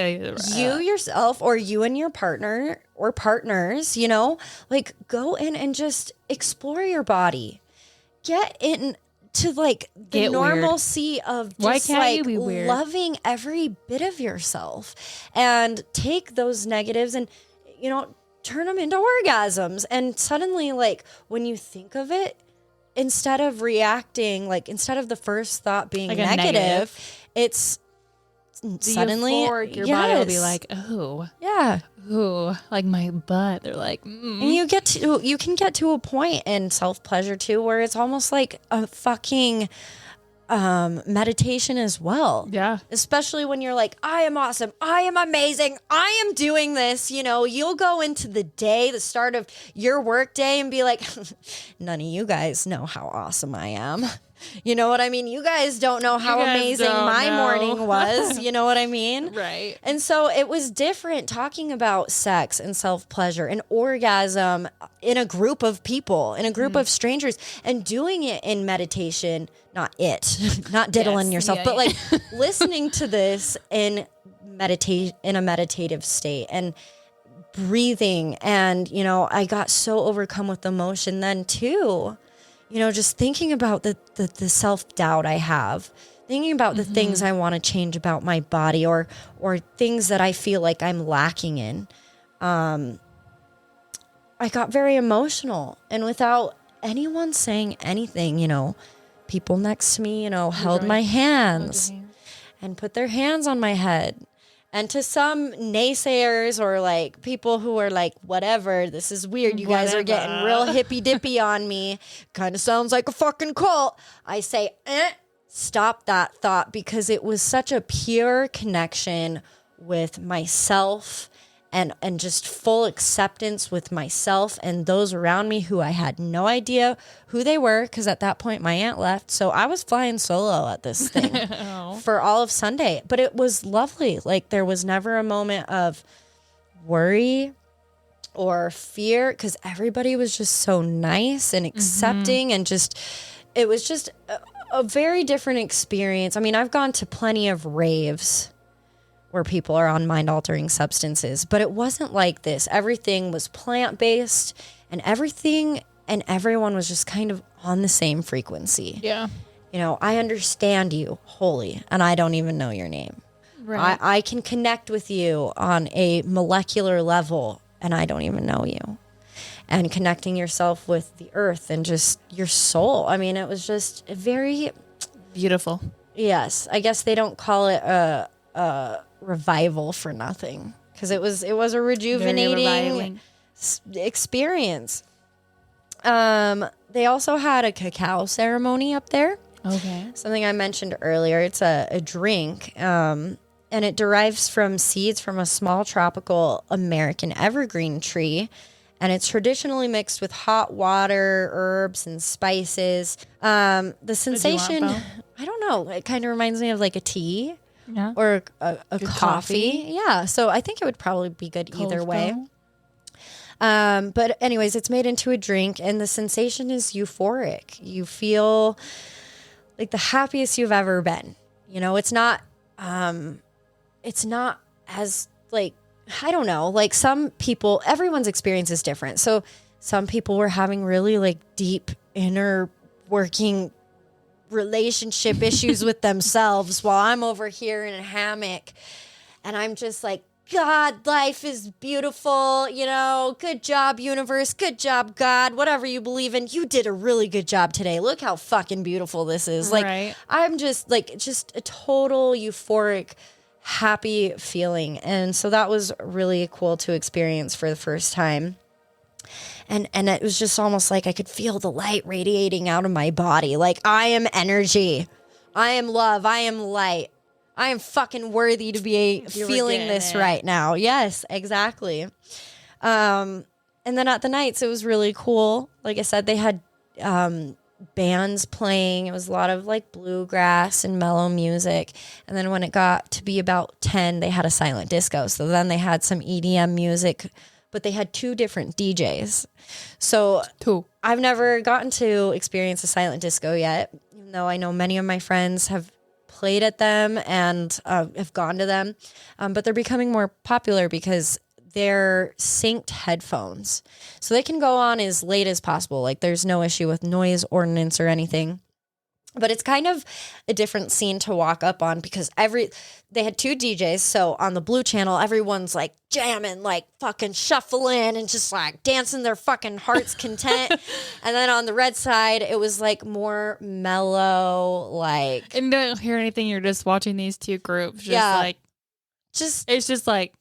you yourself or you and your partner or partners, you know, like, go in and just explore your body. Get into like the Get weird. normalcy of just Why can't like you be weird? loving every bit of yourself, and take those negatives and, you know, turn them into orgasms. And suddenly, like, when you think of it, instead of reacting, like, instead of the first thought being Like a negative, negative. it's suddenly euphoric, your body will be yes. like, oh, yeah. ooh, like my butt. They're like, And you can get to a point in self-pleasure too where it's almost like a fucking meditation as well. yeah. Especially when you're like, I am awesome, I am amazing, I am doing this. You know, you'll go into the day, the start of your work day, and be like, none of you guys know how awesome I am. You know what I mean? You guys don't know how guys amazing don't my know. morning was. You know what I mean? Right. And so it was different talking about sex and self-pleasure and orgasm in a group of people, in a group of strangers, and doing it in meditation, not diddling Yes, yourself, yeah, but yeah. like listening to this in a meditative state and breathing. And, you know, I got so overcome with emotion then too. You know, just thinking about the self-doubt I have, thinking about the things I want to change about my body or things that I feel like I'm lacking in. I got very emotional, and without anyone saying anything, you know, people next to me, you know, held my hands and put their hands on my head. And to some naysayers or like people who are like, whatever, this is weird. You guys are getting real hippy dippy on me. Kind of sounds like a fucking cult. I say, stop that thought, because it was such a pure connection with myself and just full acceptance with myself and those around me who I had no idea who they were, because at that point my aunt left. So I was flying solo at this thing for all of Sunday. But it was lovely. Like, there was never a moment of worry or fear, because everybody was just so nice and accepting and just, it was just a very different experience. I mean, I've gone to plenty of raves where people are on mind-altering substances, but it wasn't like this. Everything was plant-based, and everything and everyone was just kind of on the same frequency. Yeah. You know, I understand you wholly, and I don't even know your name. Right. I can connect with you on a molecular level, and I don't even know you. And connecting yourself with the earth and just your soul. I mean, it was just very, Beautiful. yes, I guess they don't call it a revival for nothing, because it was a rejuvenating reviving. experience. They also had a cacao ceremony up there, Okay. something I mentioned earlier. It's a drink, and it derives from seeds from a small tropical American evergreen tree, and it's traditionally mixed with hot water, herbs, and spices. The sensation, Bo? I don't know, it kind of reminds me of like a tea Yeah. or a coffee. coffee. Yeah, so I think it would probably be good either Cold way. brew. But anyways, it's made into a drink, and the sensation is euphoric. You feel like the happiest you've ever been. You know, it's not as like, I don't know, like some people, everyone's experience is different. So some people were having really like deep inner working relationship issues with themselves, while I'm over here in a hammock and I'm just like, God, life is beautiful, you know, good job, universe, good job, God, whatever you believe in, you did a really good job today. Look how fucking beautiful this is. Like, Right. I'm just like, just a total euphoric, happy feeling. And so that was really cool to experience for the first time. And it was just almost like I could feel the light radiating out of my body. Like, I am energy. I am love. I am light. I am fucking worthy to be You were feeling getting this it. right now. Yes, exactly. And then at the nights, it was really cool. Like I said, they had bands playing. It was a lot of like bluegrass and mellow music. And then when it got to be about 10, they had a silent disco. So then they had some EDM music but they had 2 different DJs. So Two. I've never gotten to experience a silent disco yet, even though I know many of my friends have played at them and have gone to them. But they're becoming more popular because they're synced headphones. So they can go on as late as possible. Like there's no issue with noise ordinance or anything. But it's kind of a different scene to walk up on because they had 2 DJs. So on the blue channel, everyone's like jamming, like fucking shuffling and just like dancing their fucking heart's content. And then on the red side, it was like more mellow, like. And you don't hear anything. You're just watching these 2 groups. It's just like.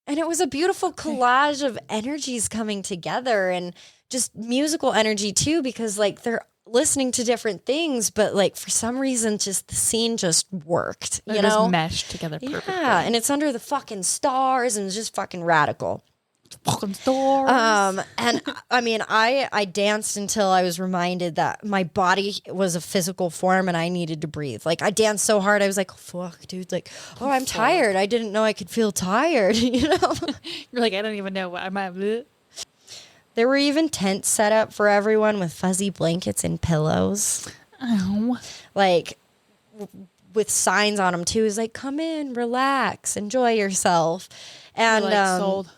And it was a beautiful collage of energies coming together and just musical energy too, because like they're listening to different things, but like for some reason, just the scene just worked, They're just meshed together perfectly. Yeah, and it's under the fucking stars and it's just fucking radical. Fucking stars. And I mean, I danced until I was reminded that my body was a physical form and I needed to breathe. Like I danced so hard, I was like, fuck, dude, like, oh, I'm tired. I didn't know I could feel tired, you know? You're like, I don't even know what I'm at. There were even tents set up for everyone with fuzzy blankets and pillows. Oh. Like with signs on them too. It's like, come in, relax, enjoy yourself. And Sold.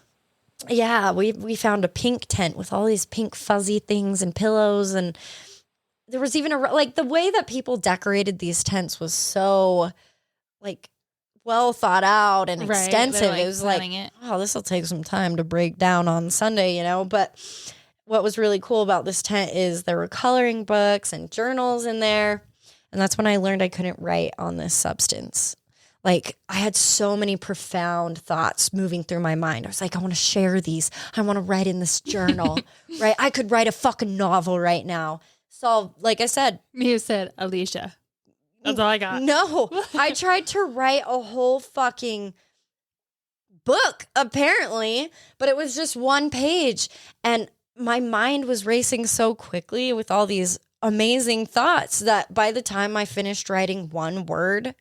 Yeah, we found a pink tent with all these pink fuzzy things and pillows. And there was even like the way that people decorated these tents was so like well thought out and extensive. Like it was like, oh, this will take some time to break down on Sunday, you know. But what was really cool about this tent is there were coloring books and journals in there. And that's when I learned I couldn't write on this substance. Like I had so many profound thoughts moving through my mind. I was like, I want to share these. I want to write in this journal, right? I could write a fucking novel right now. So like I said. You said Alicia. That's all I got. No, I tried to write a whole fucking book, apparently, but it was just 1 page. And my mind was racing so quickly with all these amazing thoughts that by the time I finished writing 1 word,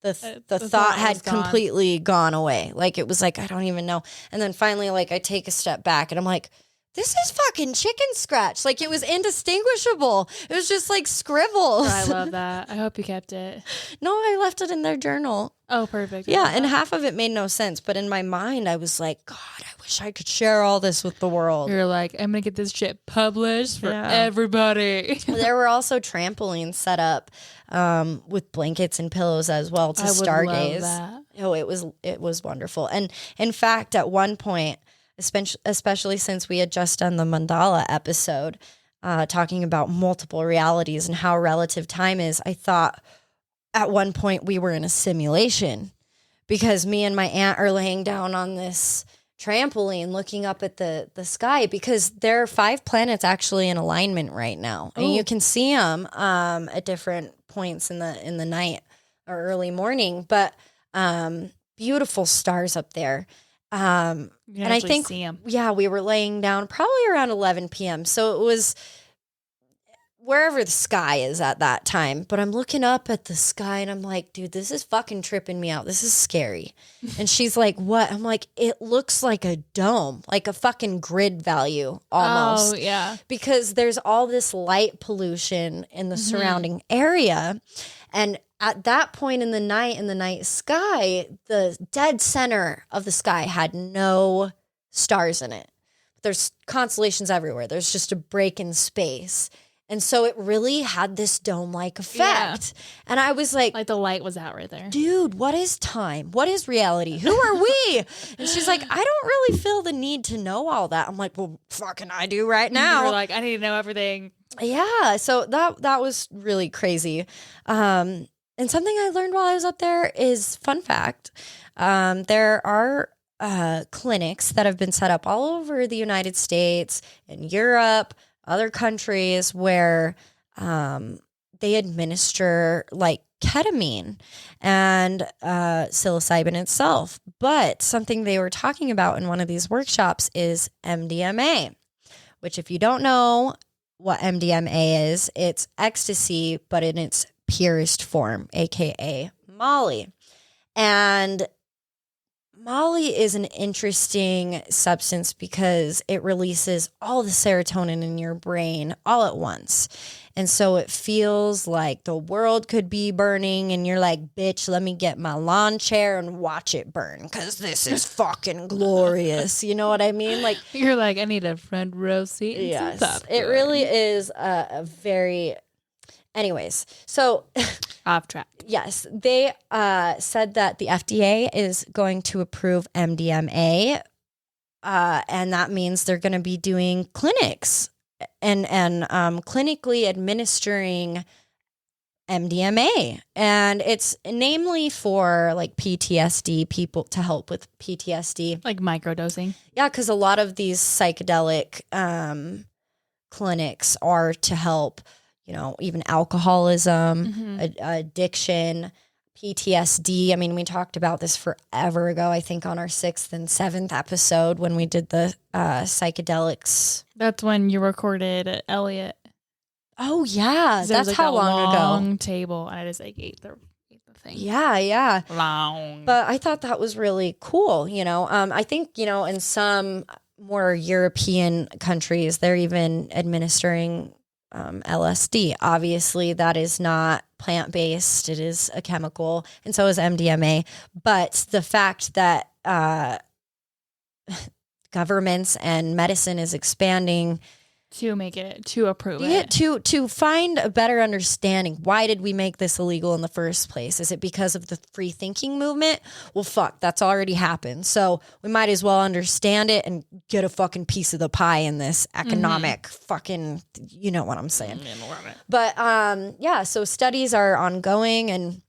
the thought had completely gone away. Like it was like, I don't even know. And then finally, like I take a step back and I'm like, this is fucking chicken scratch. Like it was indistinguishable. It was just like scribbles. I love that. I hope you kept it. No, I left it in their journal. Oh, perfect. Yeah, and half of it made no sense. But in my mind, I was like, God, I wish I could share all this with the world. You're like, I'm going to get this shit published for everybody. There were also trampolines set up with blankets and pillows as well to stargaze. Love that. Oh, it was wonderful. And in fact, at one point, especially since we had just done the mandala episode talking about multiple realities and how relative time is, I thought at one point we were in a simulation because me and my aunt are laying down on this trampoline looking up at the sky because there are 5 planets actually in alignment right now. And you can see them at different points in the night or early morning, but beautiful stars up there. And I think, we were laying down probably around 11 p.m. So it was wherever the sky is at that time. But I'm looking up at the sky and I'm like, dude, this is fucking tripping me out. This is scary. And she's like, what? I'm like, it looks like a dome, like a fucking grid value almost. Oh, yeah. Because there's all this light pollution in the surrounding area. And at that point in the night sky, the dead center of the sky had no stars in it. There's constellations everywhere. There's just a break in space. And so it really had this dome-like effect. Yeah. And I was like the light was out right there. Dude, what is time? What is reality? Who are we? And she's like, I don't really feel the need to know all that. I'm like, well, fucking I do right now. You're like, I need to know everything. Yeah. So that was really crazy. And something I learned while I was up there is, fun fact, there are clinics that have been set up all over the United States and Europe, other countries where they administer like ketamine and psilocybin itself. But something they were talking about in one of these workshops is MDMA, which if you don't know what MDMA is, it's ecstasy, but in its purest form, aka Molly. And Molly is an interesting substance because it releases all the serotonin in your brain all at once. And so it feels like the world could be burning and you're like, bitch, let me get my lawn chair and watch it burn because this is fucking glorious. You know what I mean? Like, You're like, I need a front row seat. And yes, some it popcorn. really is a very... Anyways, so... Off track. Yes, they said that the FDA is going to approve MDMA, and that means they're going to be doing clinics and clinically administering MDMA, and it's namely for like PTSD people to help with PTSD. Like microdosing. Yeah, because a lot of these psychedelic clinics are to help. Even alcoholism, addiction, PTSD. I mean, we talked about this forever ago, I think on our 6th and 7th episode when we did the psychedelics. That's when you recorded Elliot. Oh, yeah. 'Cause there was, That's like, how a long long ago. table. And I just like ate the thing. Yeah. Long. But I thought that was really cool. I think, in some more European countries, they're even administering LSD. Obviously, that is not plant-based. It is a chemical, and so is MDMA. But the fact that governments and medicine is expanding to approve yeah, it. to find a better understanding. Why did we make this illegal in the first place? Is it because of the free thinking movement? Well, fuck, that's already happened. So we might as well understand it and get a fucking piece of the pie in this economic fucking, you know what I'm saying. But yeah, so studies are ongoing and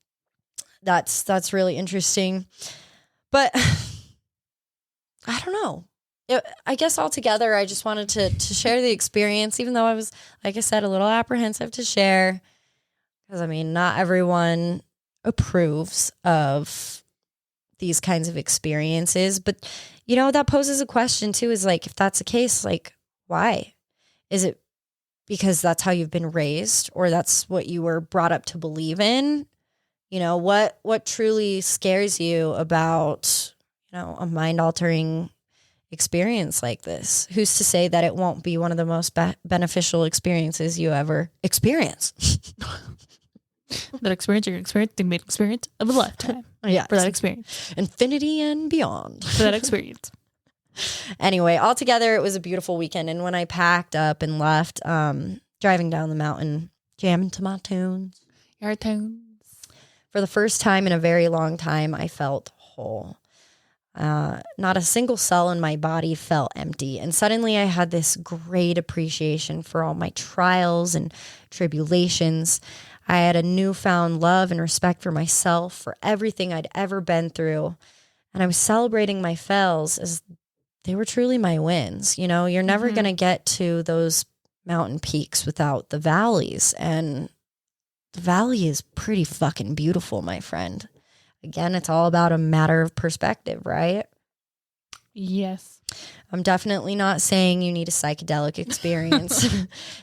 that's really interesting. But I don't know. I guess altogether, I just wanted to share the experience, even though I was, like I said, a little apprehensive to share. Because, I mean, not everyone approves of these kinds of experiences. But, that poses a question, too, is like, if that's the case, like, why? Is it because that's how you've been raised or that's what you were brought up to believe in? What truly scares you about, a mind-altering experience like this? Who's to say that it won't be one of the most beneficial experiences you ever experience? That experience, you're experiencing the experience of a lifetime. Yeah, For that experience. infinity and beyond. For that experience. Anyway, altogether, it was a beautiful weekend. And when I packed up and left, driving down the mountain, jamming to my tunes, Your tunes. for the first time in a very long time, I felt whole. Not a single cell in my body felt empty. And suddenly I had this great appreciation for all my trials and tribulations. I had a newfound love and respect for myself, for everything I'd ever been through. And I was celebrating my fails as they were truly my wins. You're never going to get to those mountain peaks without the valleys. And the valley is pretty fucking beautiful, my friend. Again, it's all about a matter of perspective, right? Yes. I'm definitely not saying you need a psychedelic experience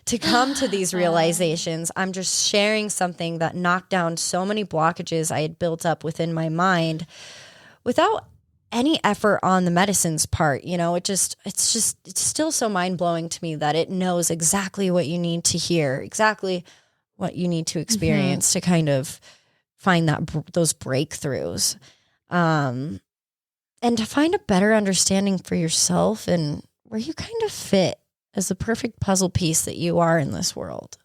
to come to these realizations. I'm just sharing something that knocked down so many blockages I had built up within my mind without any effort on the medicine's part. It's still so mind-blowing to me that it knows exactly what you need to hear, exactly what you need to experience to kind of find those breakthroughs, and to find a better understanding for yourself and where you kind of fit as the perfect puzzle piece that you are in this world.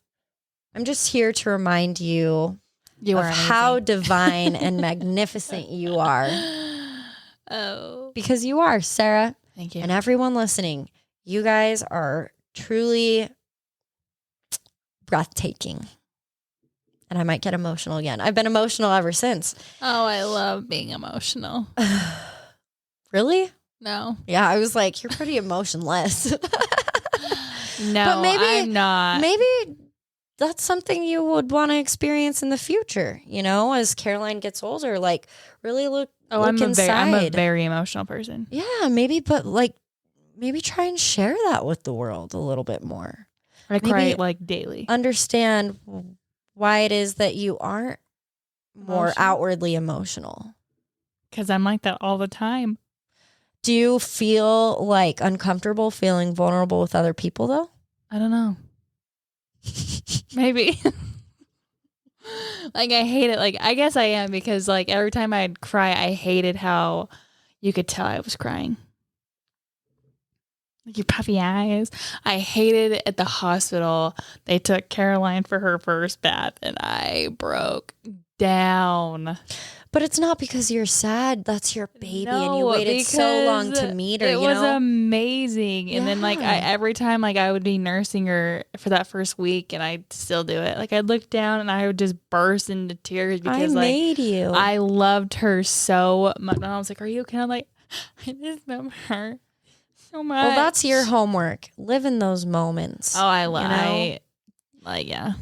I'm just here to remind you You of are how amazing. divine and magnificent you are, Oh. because you are, Sarah, Thank you. and everyone listening. You guys are truly breathtaking. And I might get emotional again. I've been emotional ever since. Oh, I love being emotional. Really? No. Yeah, I was like, you're pretty emotionless. No, But maybe- I'm not. Maybe that's something you would want to experience in the future, as Caroline gets older, like really look I'm inside. a very emotional person. Yeah, maybe, but maybe try and share that with the world a little bit more. I cry Maybe- like daily. Understand why it is that you aren't more Emotional. outwardly emotional. because I'm like that all the time. Do you feel like uncomfortable feeling vulnerable with other people though? I don't know. Maybe. Like I hate it. Like I guess I am because like every time I'd cry, I hated how you could tell I was crying. Like your puffy eyes. I hated it at the hospital. They took Caroline for her first bath and I broke down. But it's not because you're sad. That's your baby, and you waited so long to meet her. It you was know? amazing. And then like Yeah. every time like I would be nursing her for that first week, and I'd still do it. Like I'd look down and I would just burst into tears I because like made you. I loved her so much. And I was like, "Are you okay?" I'm like, I just love her so much. Well, that's your homework. Live in those moments. Oh, I love. you know? Like yeah.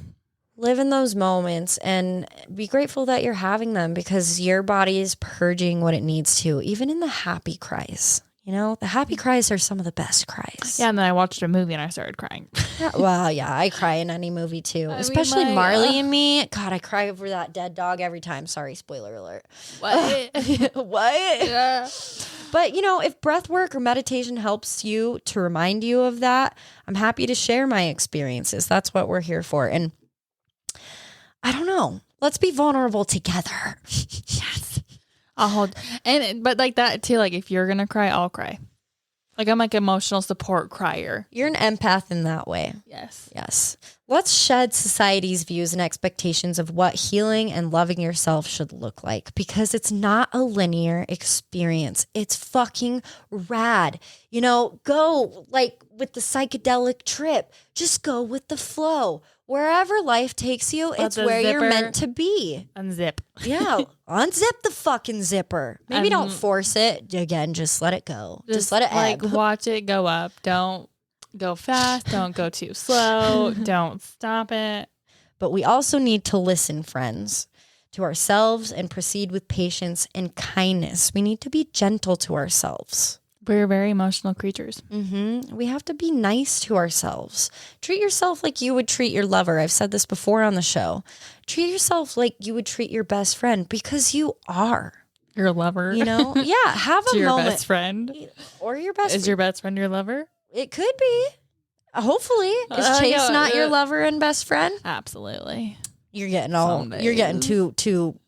Live in those moments and be grateful that you're having them because your body is purging what it needs to, even in the happy cries. You know, the happy cries are some of the best cries. Yeah, and then I watched a movie and I started crying. Yeah, well, yeah, I cry in any movie too, mean, especially like, Marley and Me. God, I cry over that dead dog every time. Sorry, spoiler alert. What? What? Yeah. But, you know, if breath work or meditation helps you to remind you of that, I'm happy to share my experiences. That's what we're here for. And I don't know. Let's be vulnerable together. Yes. I'll hold but like that too, like if you're gonna cry, I'll cry. Like I'm like emotional support crier. You're an empath in that way. Yes. Yes. Let's shed society's views and expectations of what healing and loving yourself should look like because it's not a linear experience. It's fucking rad. You know, go like with the psychedelic trip. Just go with the flow. Wherever life takes you, Let it's the where you're zipper meant to be. Unzip. Yeah. Unzip the fucking zipper. Maybe don't force it. Again, just let it go. Just let it like ebb. watch it go up. Don't go fast. Don't go too slow. Don't stop it. But we also need to listen, friends, to ourselves and proceed with patience and kindness. We need to be gentle to ourselves. We're very emotional creatures. We have to be nice to ourselves. Treat yourself like you would treat your lover. I've said this before on the show. Treat yourself like you would treat your best friend because you are. Your lover. You know? Yeah, have a your moment. best friend. Or your best Is your best friend your lover? It could be. Hopefully. Is Chase yeah, not your yeah. lover and best friend? Absolutely. You're getting all Some you're getting days. too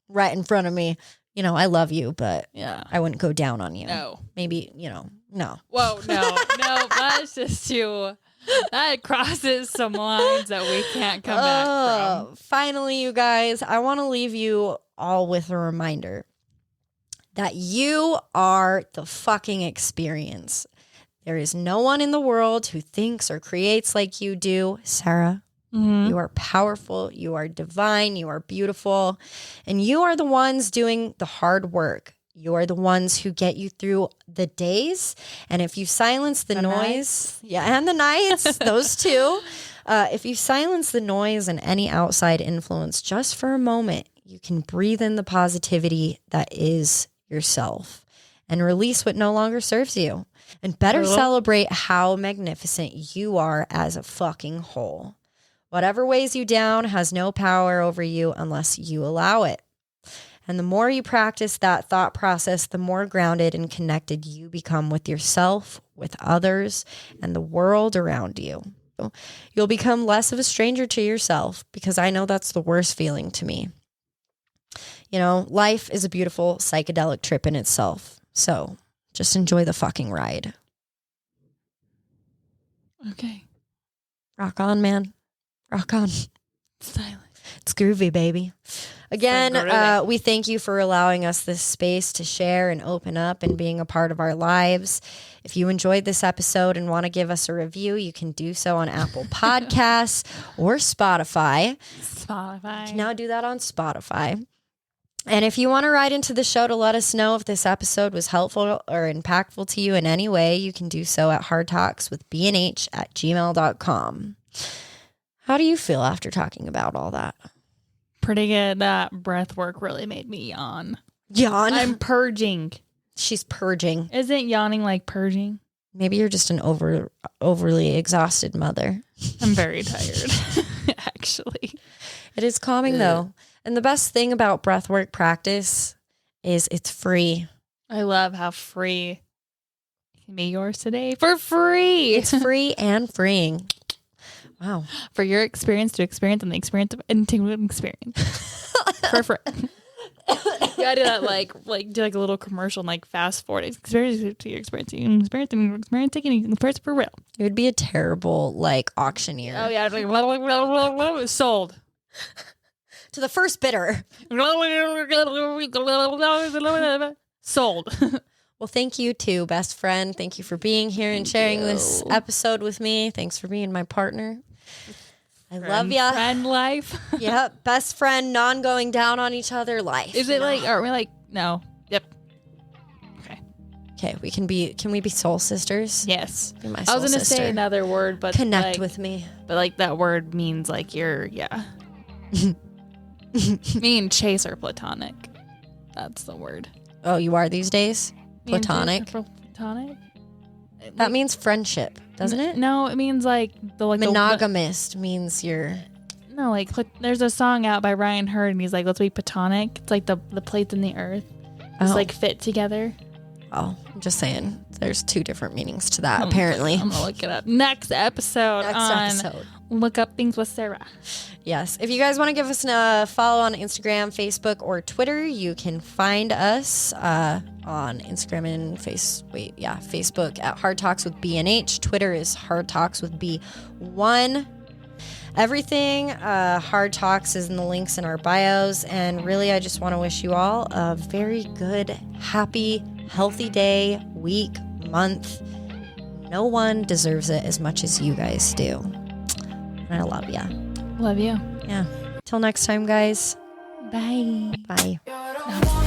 right in front of me. You know, I love you, but Yeah. I wouldn't go down on you. No. Maybe, you know, no. Whoa, no. That's just too that crosses some lines that we can't come back from. Finally, you guys, I want to leave you all with a reminder that you are the fucking experience. There is no one in the world who thinks or creates like you do, Sarah. Mhm. You are powerful, you are divine, you are beautiful, and you are the ones doing the hard work. You are the ones who get you through the days. And if you silence the noise, and the nights, those two, if you silence the noise and any outside influence just for a moment, you can breathe in the positivity that is yourself and release what no longer serves you. And better celebrate how magnificent you are as a fucking whole. Whatever weighs you down has no power over you unless you allow it. And the more you practice that thought process, the more grounded and connected you become with yourself, with others, and the world around you. You'll become less of a stranger to yourself because I know that's the worst feeling to me. You know, life is a beautiful psychedelic trip in itself. So just enjoy the fucking ride. Okay. Rock on, man. Rock on. Silent. It's groovy, baby. Again, groovy. we thank you for allowing us this space to share and open up and being a part of our lives. If you enjoyed this episode and want to give us a review, you can do so on Apple Podcasts or Spotify. Spotify. You can now do that on Spotify. And if you want to write into the show to let us know if this episode was helpful or impactful to you in any way, you can do so at hardtalkswithbnh@gmail.com. How do you feel after talking about all that? Pretty good. That breath work really made me yawn. Yawn. I'm purging. She's purging. Isn't yawning like purging? Maybe you're just an overly exhausted mother. I'm very tired, actually. It is calming though. And the best thing about breathwork practice is it's free. I love how free it can be yours today for free. It's free and freeing. Wow. For your experience to experience and the experience of intimate experience. For free. You gotta do that like do like a little commercial and like fast forward. Experience to your experience. Experience for real. It would be a terrible like auctioneer. Oh yeah, like sold. To the first bidder. Sold. Well, thank you too, best friend. Thank you for being here and sharing this episode with me. Thanks for being my partner. I love ya. Friend life. Yep, best friend, non-going down on each other life. Is it like? Are we like? No. Yep. Okay. Okay, can we be soul sisters? Yes. Be my I soul was gonna sister. say another word, but Connect like, with me. But like that word means like you're Me and Chase are platonic. That's the word. Oh, you are these days? Me and Chase Platonic? are platonic. That means friendship, doesn't it? No, it means like the Monogamist means you're... No, like there's a song out by Ryan Hurd, and he's like, "Let's be platonic." It's like the plates in the earth just like fit together. Oh, I'm just saying. There's two different meanings to that, apparently. I'm gonna look it up next episode. Look up things with Sarah. Yes. If you guys want to give us a follow on Instagram, Facebook, or Twitter, you can find us on Instagram and Facebook at Hard Talks with B&H. Twitter is Hard Talks with B1. Everything Hard Talks is in the links in our bios. And really, I just want to wish you all a very good, happy, healthy day, week, month. No one deserves it as much as you guys do. And I love ya. Love you. Yeah. Till next time, guys. Bye. Bye. I wanna